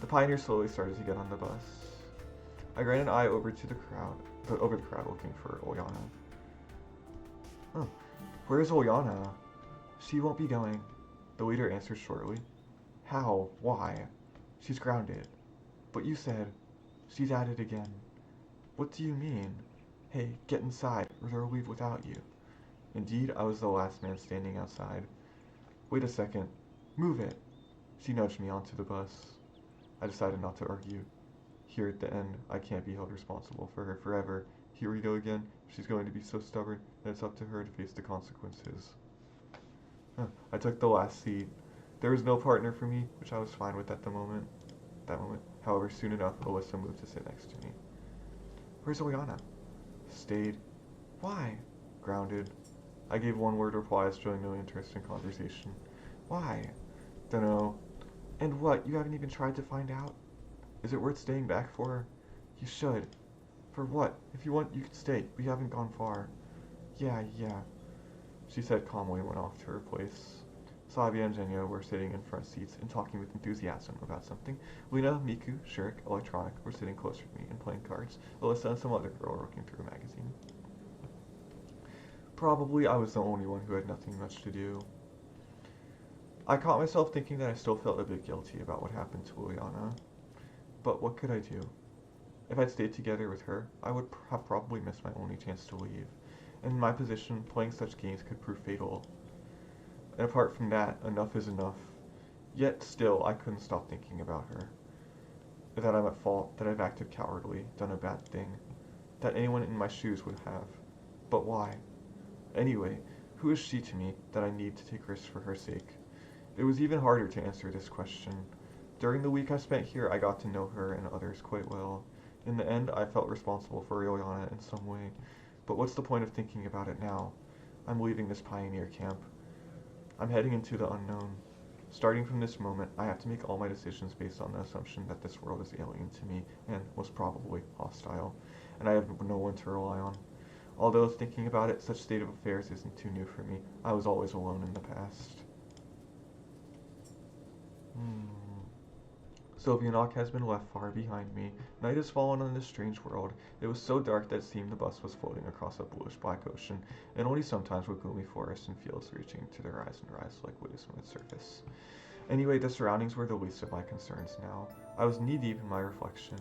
Speaker 1: The pioneers slowly started to get on the bus. I ran an eye over the crowd looking for Ulyana. Oh, where's Ulyana? She won't be going, the leader answered shortly. How? Why? She's grounded. But you said, she's at it again. What do you mean? Hey, get inside, or they'll leave without you. Indeed, I was the last man standing outside. Wait a second. Move it. She nudged me onto the bus. I decided not to argue. Here at the end, I can't be held responsible for her forever. Here we go again. She's going to be so stubborn that it's up to her to face the consequences. I took the last seat. There was no partner for me, which I was fine with at the moment. However, soon enough, Alyssa moved to sit next to me. Where's Ulyana? Stayed. Why? Grounded. I gave one word replies, showing no interest in conversation. Why? Dunno. And what, you haven't even tried to find out? Is it worth staying back for? You should. For what? If you want, you can stay. We haven't gone far. Yeah. She said calmly and went off to her place. Savia and Zhenya were sitting in front seats and talking with enthusiasm about something. Lena, Miku, Shirk, Electronic were sitting closer to me and playing cards. Alyssa and some other girl were looking through a magazine. Probably I was the only one who had nothing much to do. I caught myself thinking that I still felt a bit guilty about what happened to Ulyana. But what could I do? If I'd stayed together with her, I would have probably missed my only chance to leave. And in my position, playing such games could prove fatal. And apart from that, enough is enough. Yet still, I couldn't stop thinking about her. That I'm at fault, that I've acted cowardly, done a bad thing. That anyone in my shoes would have. But why? Anyway, who is she to me that I need to take risks for her sake? It was even harder to answer this question. During the week I spent here, I got to know her and others quite well. In the end, I felt responsible for Ulyana in some way. But what's the point of thinking about it now? I'm leaving this pioneer camp. I'm heading into the unknown. Starting from this moment, I have to make all my decisions based on the assumption that this world is alien to me and most probably hostile, and I have no one to rely on. Although thinking about it, such state of affairs isn't too new for me. I was always alone in the past. Sylvianok has been left far behind me. Night has fallen on this strange world. It was so dark that it seemed the bus was floating across a bluish-black ocean, and only sometimes would gloomy forests and fields reaching to the horizon rise like waves from its surface. Anyway, the surroundings were the least of my concerns now. I was knee-deep in my reflection.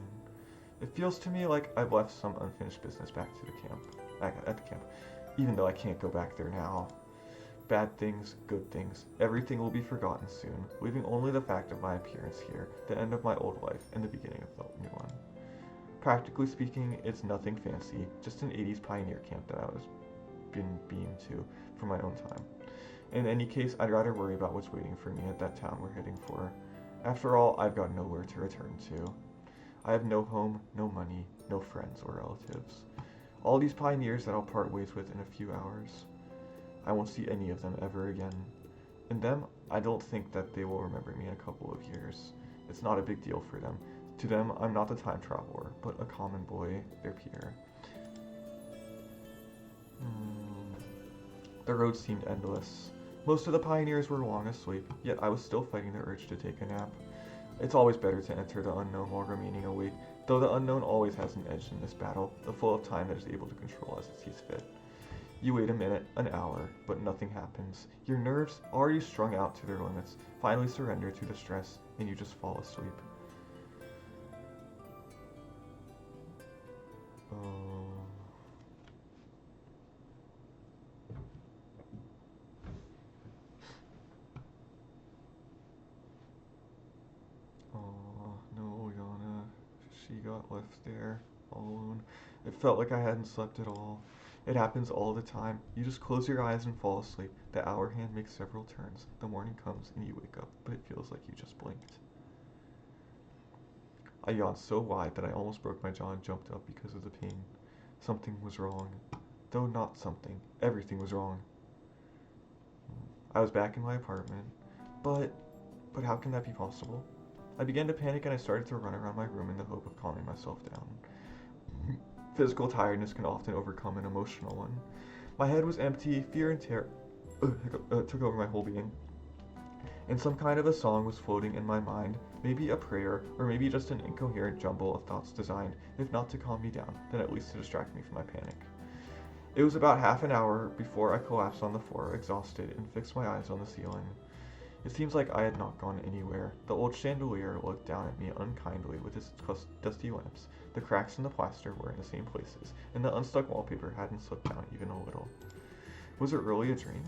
Speaker 1: It feels to me like I've left some unfinished business back at the camp, even though I can't go back there now. Bad things, good things, everything will be forgotten soon, leaving only the fact of my appearance here, the end of my old life, and the beginning of the new one. Practically speaking, it's nothing fancy, just an 80s pioneer camp that I was beamed to for my own time. In any case, I'd rather worry about what's waiting for me at that town we're heading for. After all, I've got nowhere to return to. I have no home, no money, no friends or relatives. All these pioneers that I'll part ways with in a few hours. I won't see any of them ever again. And them, I don't think that they will remember me in a couple of years. It's not a big deal for them. To them, I'm not a time traveler, but a common boy, their peer. The road seemed endless. Most of the pioneers were long asleep, yet I was still fighting the urge to take a nap. It's always better to enter the unknown while remaining awake, though the unknown always has an edge in this battle, the flow of time that is able to control as it sees fit. You wait a minute, an hour, but nothing happens. Your nerves, already strung out to their limits, finally surrender to the stress, and you just fall asleep. No, Ulyana. She got left there, all alone. It felt like I hadn't slept at all. It happens all the time. You just close your eyes and fall asleep. The hour hand makes several turns. The morning comes and you wake up, but it feels like you just blinked. I yawned so wide that I almost broke my jaw and jumped up because of the pain. Something was wrong. Though not something. Everything was wrong. I was back in my apartment. But how can that be possible? I began to panic and I started to run around my room in the hope of calming myself down. Physical tiredness can often overcome an emotional one. My head was empty, fear and terror took over my whole being. And some kind of a song was floating in my mind, maybe a prayer, or maybe just an incoherent jumble of thoughts designed, if not to calm me down, then at least to distract me from my panic. It was about half an hour before I collapsed on the floor, exhausted, and fixed my eyes on the ceiling. It seems like I had not gone anywhere. The old chandelier looked down at me unkindly with its dusty lamps. The cracks in the plaster were in the same places, and the unstuck wallpaper hadn't slipped down even a little. Was it really a dream?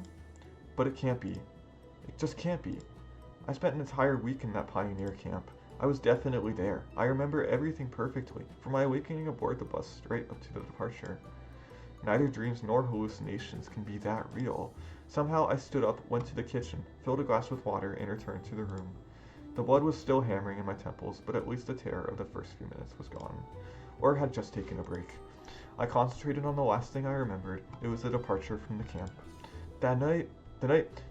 Speaker 1: But it can't be. It just can't be. I spent an entire week in that pioneer camp. I was definitely there. I remember everything perfectly, from my awakening aboard the bus straight up to the departure. Neither dreams nor hallucinations can be that real. Somehow I stood up, went to the kitchen, filled a glass with water, and returned to the room. The blood was still hammering in my temples, but at least the terror of the first few minutes was gone. Or had just taken a break. I concentrated on the last thing I remembered. It was the departure from the camp. That night,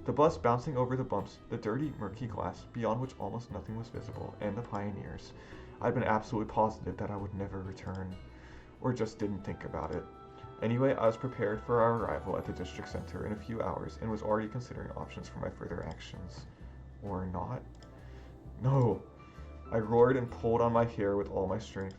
Speaker 1: the bus bouncing over the bumps, the dirty, murky glass, beyond which almost nothing was visible, and the pioneers. I'd been absolutely positive that I would never return. Or just didn't think about it. Anyway, I was prepared for our arrival at the district center in a few hours, and was already considering options for my further actions. Or not? No! I roared and pulled on my hair with all my strength.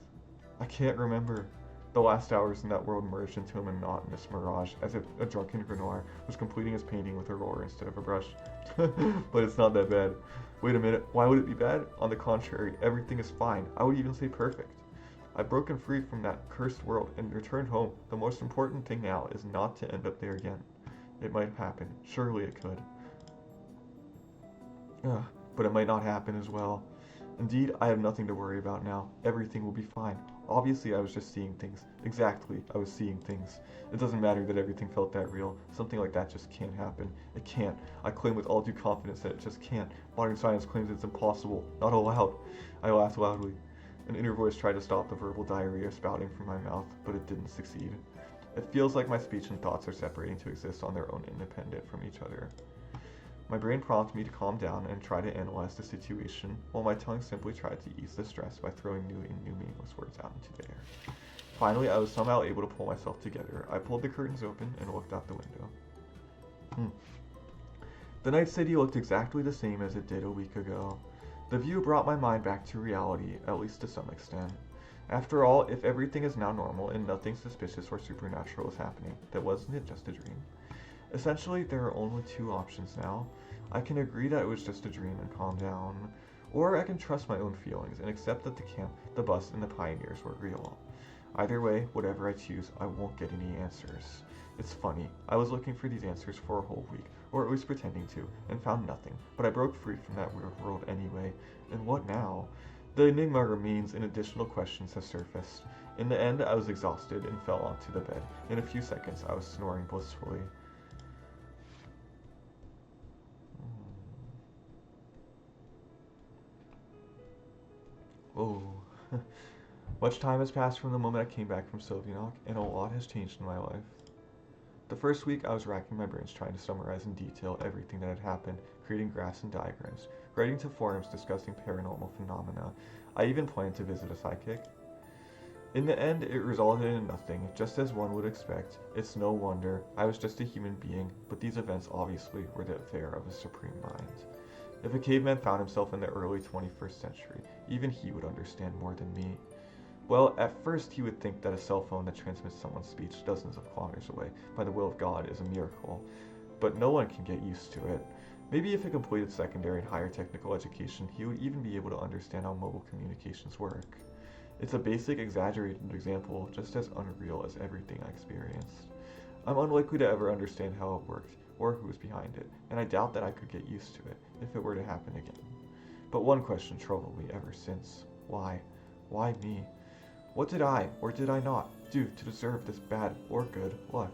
Speaker 1: I can't remember. The last hours in that world merged into a monotonous mirage, as if a drunken Grenoir was completing his painting with a roller instead of a brush. But it's not that bad. Wait a minute, why would it be bad? On the contrary, everything is fine. I would even say perfect. I've broken free from that cursed world and returned home. The most important thing now is not to end up there again. It might happen. Surely it could. But it might not happen as well. Indeed, I have nothing to worry about now. Everything will be fine. Obviously, I was just seeing things. Exactly, I was seeing things. It doesn't matter that everything felt that real. Something like that just can't happen. It can't. I claim with all due confidence that it just can't. Modern science claims it's impossible. Not allowed. I laughed loudly. An inner voice tried to stop the verbal diarrhea spouting from my mouth, but it didn't succeed. It feels like my speech and thoughts are separating to exist on their own, independent from each other. My brain prompted me to calm down and try to analyze the situation, while my tongue simply tried to ease the stress by throwing new and new meaningless words out into the air. Finally, I was somehow able to pull myself together. I pulled the curtains open and looked out the window. The night city looked exactly the same as it did a week ago. The view brought my mind back to reality, at least to some extent. After all, if everything is now normal and nothing suspicious or supernatural is happening, then wasn't it just a dream? Essentially, there are only two options now. I can agree that it was just a dream and calm down, or I can trust my own feelings and accept that the camp, the bus, and the pioneers were real. Either way, whatever I choose, I won't get any answers. It's funny, I was looking for these answers for a whole week, or at least pretending to, and found nothing, but I broke free from that weird world anyway, and what now? The enigma remains and additional questions have surfaced. In the end, I was exhausted and fell onto the bed. In a few seconds, I was snoring blissfully. Oh. Much time has passed from the moment I came back from Sylvianok, and a lot has changed in my life. The first week, I was racking my brains trying to summarize in detail everything that had happened, creating graphs and diagrams, writing to forums discussing paranormal phenomena. I even planned to visit a psychic. In the end, it resulted in nothing, just as one would expect. It's no wonder. I was just a human being, but these events obviously were the affair of a supreme mind. If a caveman found himself in the early 21st century, even he would understand more than me. Well, at first he would think that a cell phone that transmits someone's speech dozens of kilometers away by the will of God is a miracle, but no one can get used to it. Maybe if he completed secondary and higher technical education, he would even be able to understand how mobile communications work. It's a basic, exaggerated example, just as unreal as everything I experienced. I'm unlikely to ever understand how it worked, or who was behind it, and I doubt that I could get used to it, if it were to happen again. But one question troubled me ever since. Why? Why me? What did I, or did I not, do to deserve this bad or good luck?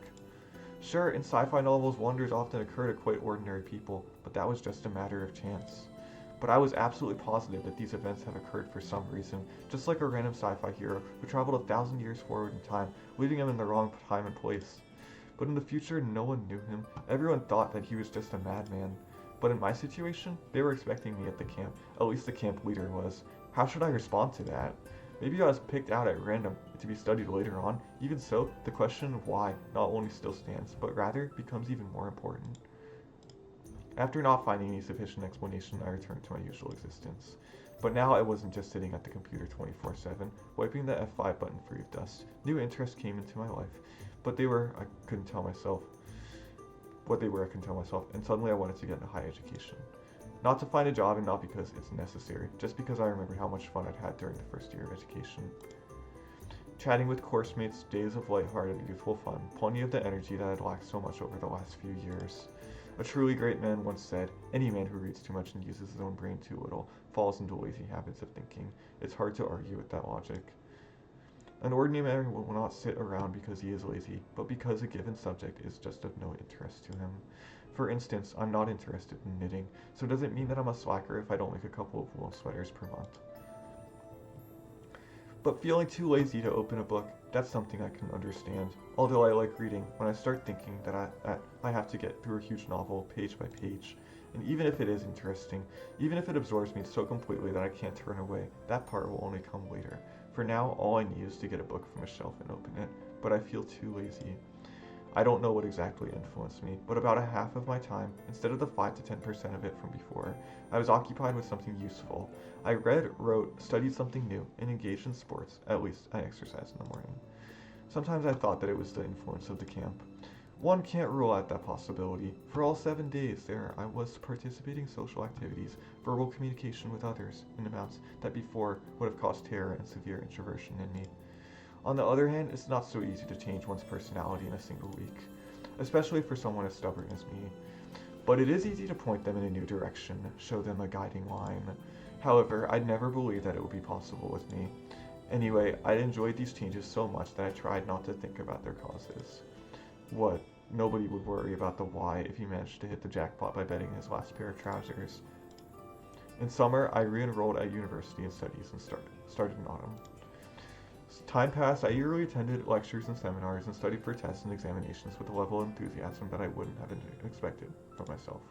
Speaker 1: Sure, in sci-fi novels, wonders often occur to quite ordinary people, but that was just a matter of chance. But I was absolutely positive that these events have occurred for some reason, just like a random sci-fi hero who traveled 1,000 years forward in time, leaving him in the wrong time and place. But in the future, no one knew him. Everyone thought that he was just a madman. But in my situation, they were expecting me at the camp. At least the camp leader was. How should I respond to that? Maybe I was picked out at random to be studied later on. Even so, the question of why not only still stands, but rather becomes even more important. After not finding any sufficient explanation, I returned to my usual existence. But now I wasn't just sitting at the computer 24/7, wiping the F5 button free of dust. New interests came into my life, but I couldn't tell myself what they were, and suddenly I wanted to get into higher education. Not to find a job and not because it's necessary, just because I remember how much fun I'd had during the first year of education. Chatting with course mates, days of lighthearted, youthful fun, plenty of the energy that I'd lacked so much over the last few years. A truly great man once said, any man who reads too much and uses his own brain too little falls into lazy habits of thinking. It's hard to argue with that logic. An ordinary man will not sit around because he is lazy, but because a given subject is just of no interest to him. For instance, I'm not interested in knitting, so does it mean that I'm a slacker if I don't make a couple of wool sweaters per month? But feeling too lazy to open a book, that's something I can understand. Although I like reading, when I start thinking that I have to get through a huge novel page by page, and even if it is interesting, even if it absorbs me so completely that I can't turn away, that part will only come later. For now, all I need is to get a book from a shelf and open it, but I feel too lazy. I don't know what exactly influenced me, but about a half of my time, instead of the 5 to 10% of it from before, I was occupied with something useful. I read, wrote, studied something new, and engaged in sports. At least, I exercised in the morning. Sometimes I thought that it was the influence of the camp. One can't rule out that possibility. For all 7 days there, I was participating in social activities, verbal communication with others, in amounts that before would have caused terror and severe introversion in me. On the other hand, it's not so easy to change one's personality in a single week, especially for someone as stubborn as me. But it is easy to point them in a new direction, show them a guiding line. However, I'd never believed that it would be possible with me. Anyway, I'd enjoyed these changes so much that I tried not to think about their causes. What? Nobody would worry about the why if he managed to hit the jackpot by betting his last pair of trousers. In summer, I re-enrolled at university in studies and started in autumn. As time passed, I eagerly attended lectures and seminars and studied for tests and examinations with a level of enthusiasm that I wouldn't have expected from myself.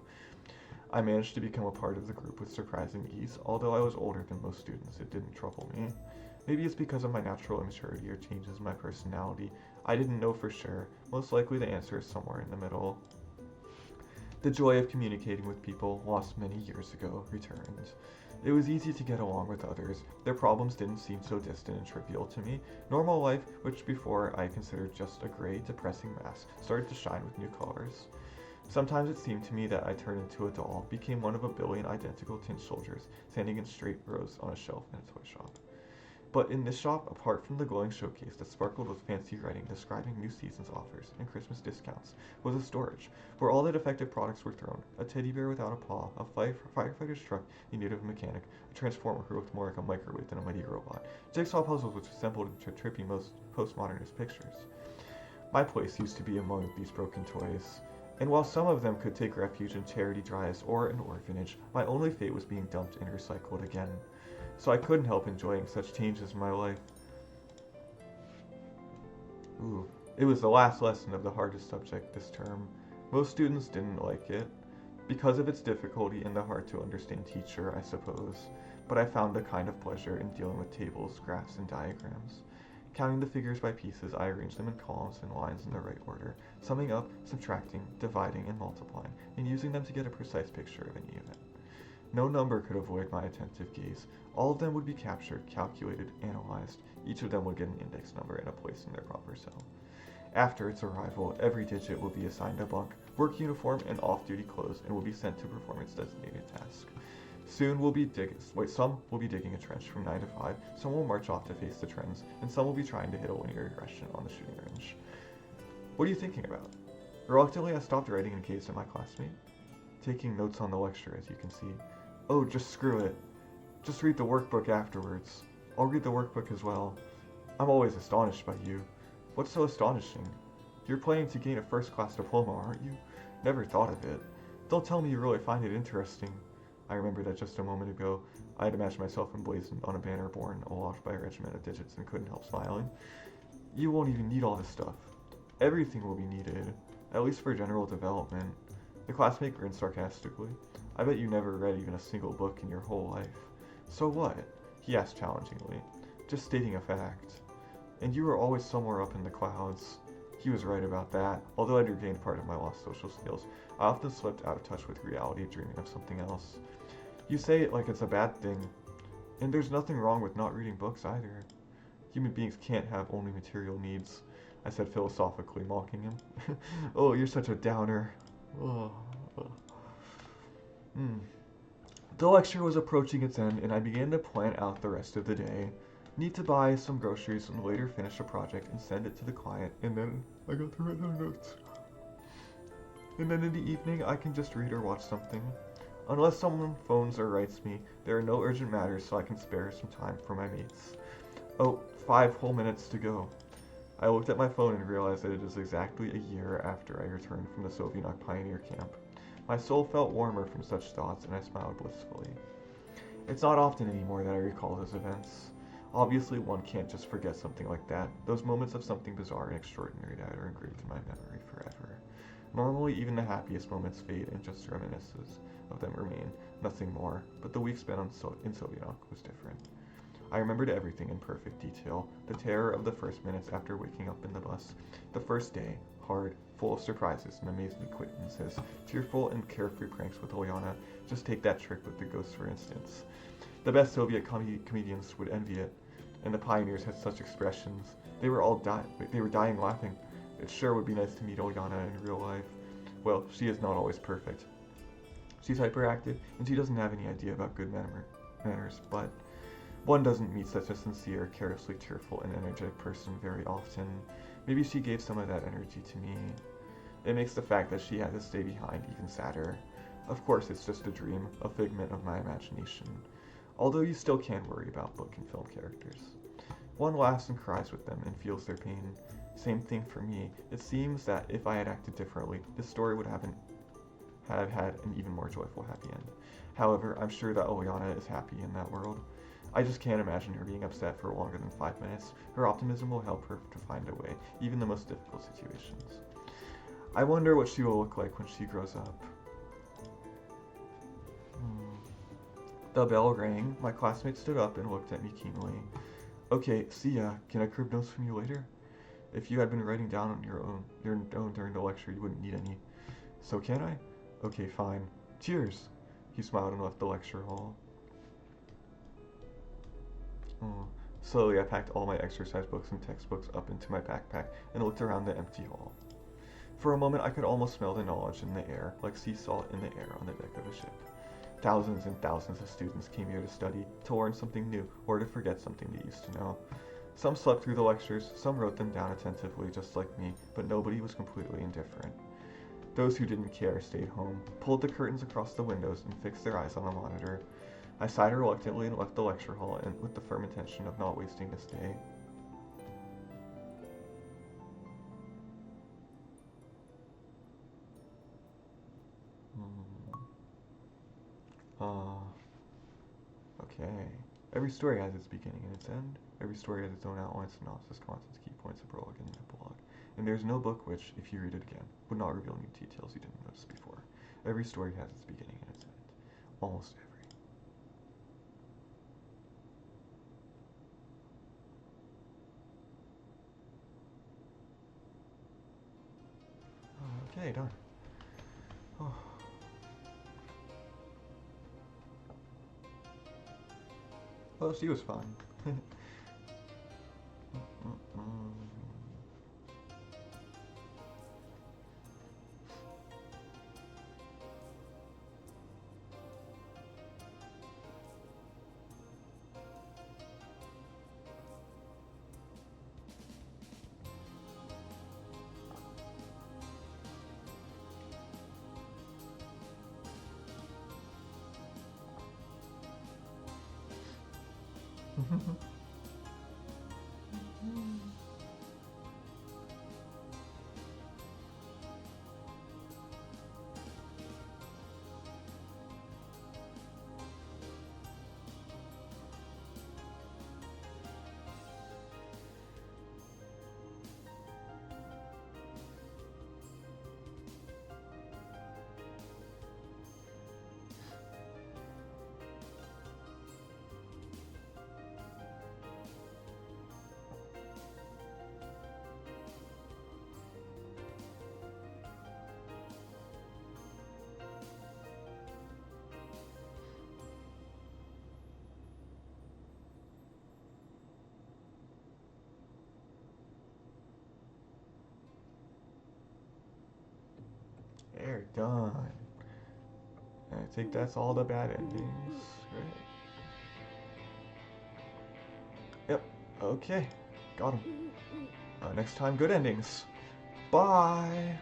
Speaker 1: I managed to become a part of the group with surprising ease. Although I was older than most students, it didn't trouble me. Maybe it's because of my natural immaturity or changes in my personality. I didn't know for sure. Most likely the answer is somewhere in the middle. The joy of communicating with people, lost many years ago, returned. It was easy to get along with others. Their problems didn't seem so distant and trivial to me. Normal life, which before I considered just a gray, depressing mass, started to shine with new colors. Sometimes it seemed to me that I turned into a doll, became one of a billion identical tin soldiers, standing in straight rows on a shelf in a toy shop. But in this shop, apart from the glowing showcase that sparkled with fancy writing describing new season's offers and Christmas discounts, was a storage, where all the defective products were thrown. A teddy bear without a paw, a firefighter's truck in need of a mechanic, a transformer who looked more like a microwave than a mighty robot, jigsaw puzzles which assembled into trippy postmodernist pictures. My place used to be among these broken toys. And while some of them could take refuge in charity drives or an orphanage, my only fate was being dumped and recycled again. So I couldn't help enjoying such changes in my life. It was the last lesson of the hardest subject this term. Most students didn't like it, because of its difficulty and the hard-to-understand teacher, I suppose. But I found a kind of pleasure in dealing with tables, graphs, and diagrams. Counting the figures by pieces, I arranged them in columns and lines in the right order, summing up, subtracting, dividing, and multiplying, and using them to get a precise picture of any unit. No number could avoid my attentive gaze. All of them would be captured, calculated, analyzed. Each of them would get an index number and a place in their proper cell. After its arrival, every digit will be assigned a bunk, work uniform, and off-duty clothes, and will be sent to perform its designated task. Soon some will be digging a trench from 9 to 5, some will march off to face the trends, and some will be trying to hit a linear regression on the shooting range. What are you thinking about? Reluctantly, I stopped writing in case of my classmate. Taking notes on the lecture, as you can see. Oh, just screw it. Just read the workbook afterwards. I'll read the workbook as well. I'm always astonished by you. What's so astonishing? You're planning to gain a first-class diploma, aren't you? Never thought of it. Don't tell me you really find it interesting. I remember that just a moment ago, I had imagined myself emblazoned on a banner borne aloft by a regiment of digits and couldn't help smiling. You won't even need all this stuff. Everything will be needed, at least for general development. The classmate grinned sarcastically. I bet you never read even a single book in your whole life. So what? He asked challengingly. Just stating a fact. And you were always somewhere up in the clouds. He was right about that. Although I'd regained part of my lost social skills, I often slipped out of touch with reality, dreaming of something else. You say it like it's a bad thing. And there's nothing wrong with not reading books either. Human beings can't have only material needs, I said philosophically, mocking him. Oh, you're such a downer. Oh. The lecture was approaching its end, and I began to plan out the rest of the day. Need to buy some groceries and later finish a project and send it to the client, and then I got to write down notes. And then in the evening, I can just read or watch something. Unless someone phones or writes me, there are no urgent matters, so I can spare some time for my mates. Oh, 5 whole minutes to go. I looked at my phone and realized that it is exactly a year after I returned from the Soviet pioneer camp. My soul felt warmer from such thoughts, and I smiled blissfully. It's not often anymore that I recall those events. Obviously, one can't just forget something like that, those moments of something bizarre and extraordinary that are engraved in my memory forever. Normally, even the happiest moments fade and just reminiscences of them remain, nothing more, but the week spent in Soviet was different. I remembered everything in perfect detail, the terror of the first minutes after waking up in the bus, the first day, hard, full of surprises and amazing acquaintances, tearful and carefree pranks with Ulyana. Just take that trick with the ghosts, for instance. The best Soviet comedians would envy it, and the pioneers had such expressions. They were dying laughing. It sure would be nice to meet Ulyana in real life. Well, she is not always perfect. She's hyperactive, and she doesn't have any idea about good manners, but one doesn't meet such a sincere, carelessly cheerful, and energetic person very often. Maybe she gave some of that energy to me. It makes the fact that she had to stay behind even sadder. Of course, it's just a dream, a figment of my imagination. Although you still can worry about book and film characters. One laughs and cries with them and feels their pain. Same thing for me. It seems that if I had acted differently, this story would have had an even more joyful happy end. However, I'm sure that Ulyana is happy in that world. I just can't imagine her being upset for longer than 5 minutes. Her optimism will help her to find a way, even the most difficult situations. I wonder what she will look like when she grows up. The bell rang. My classmate stood up and looked at me keenly. Okay, see ya. Can I crib notes from you later? If you had been writing down on your own during the lecture, you wouldn't need any. So can I? Okay, fine. Cheers! He smiled and left the lecture hall. Slowly, I packed all my exercise books and textbooks up into my backpack and looked around the empty hall. For a moment, I could almost smell the knowledge in the air, like sea salt in the air on the deck of a ship. Thousands and thousands of students came here to study, to learn something new, or to forget something they used to know. Some slept through the lectures, some wrote them down attentively, just like me, but nobody was completely indifferent. Those who didn't care stayed home, pulled the curtains across the windows, and fixed their eyes on the monitor. I sighed reluctantly and left the lecture hall, and with the firm intention of not wasting this day. Okay. Every story has its beginning and its end. Every story has its own outline, synopsis, contents, key points, a prologue, and an epilogue. And there's no book which, if you read it again, would not reveal new details you didn't notice before. Every story has its beginning and its end. Almost every. Okay, done. Oh. Well, she was fun. They're done. I think that's all the bad endings, right? Yep. Okay. Got 'em. Next time, good endings. Bye.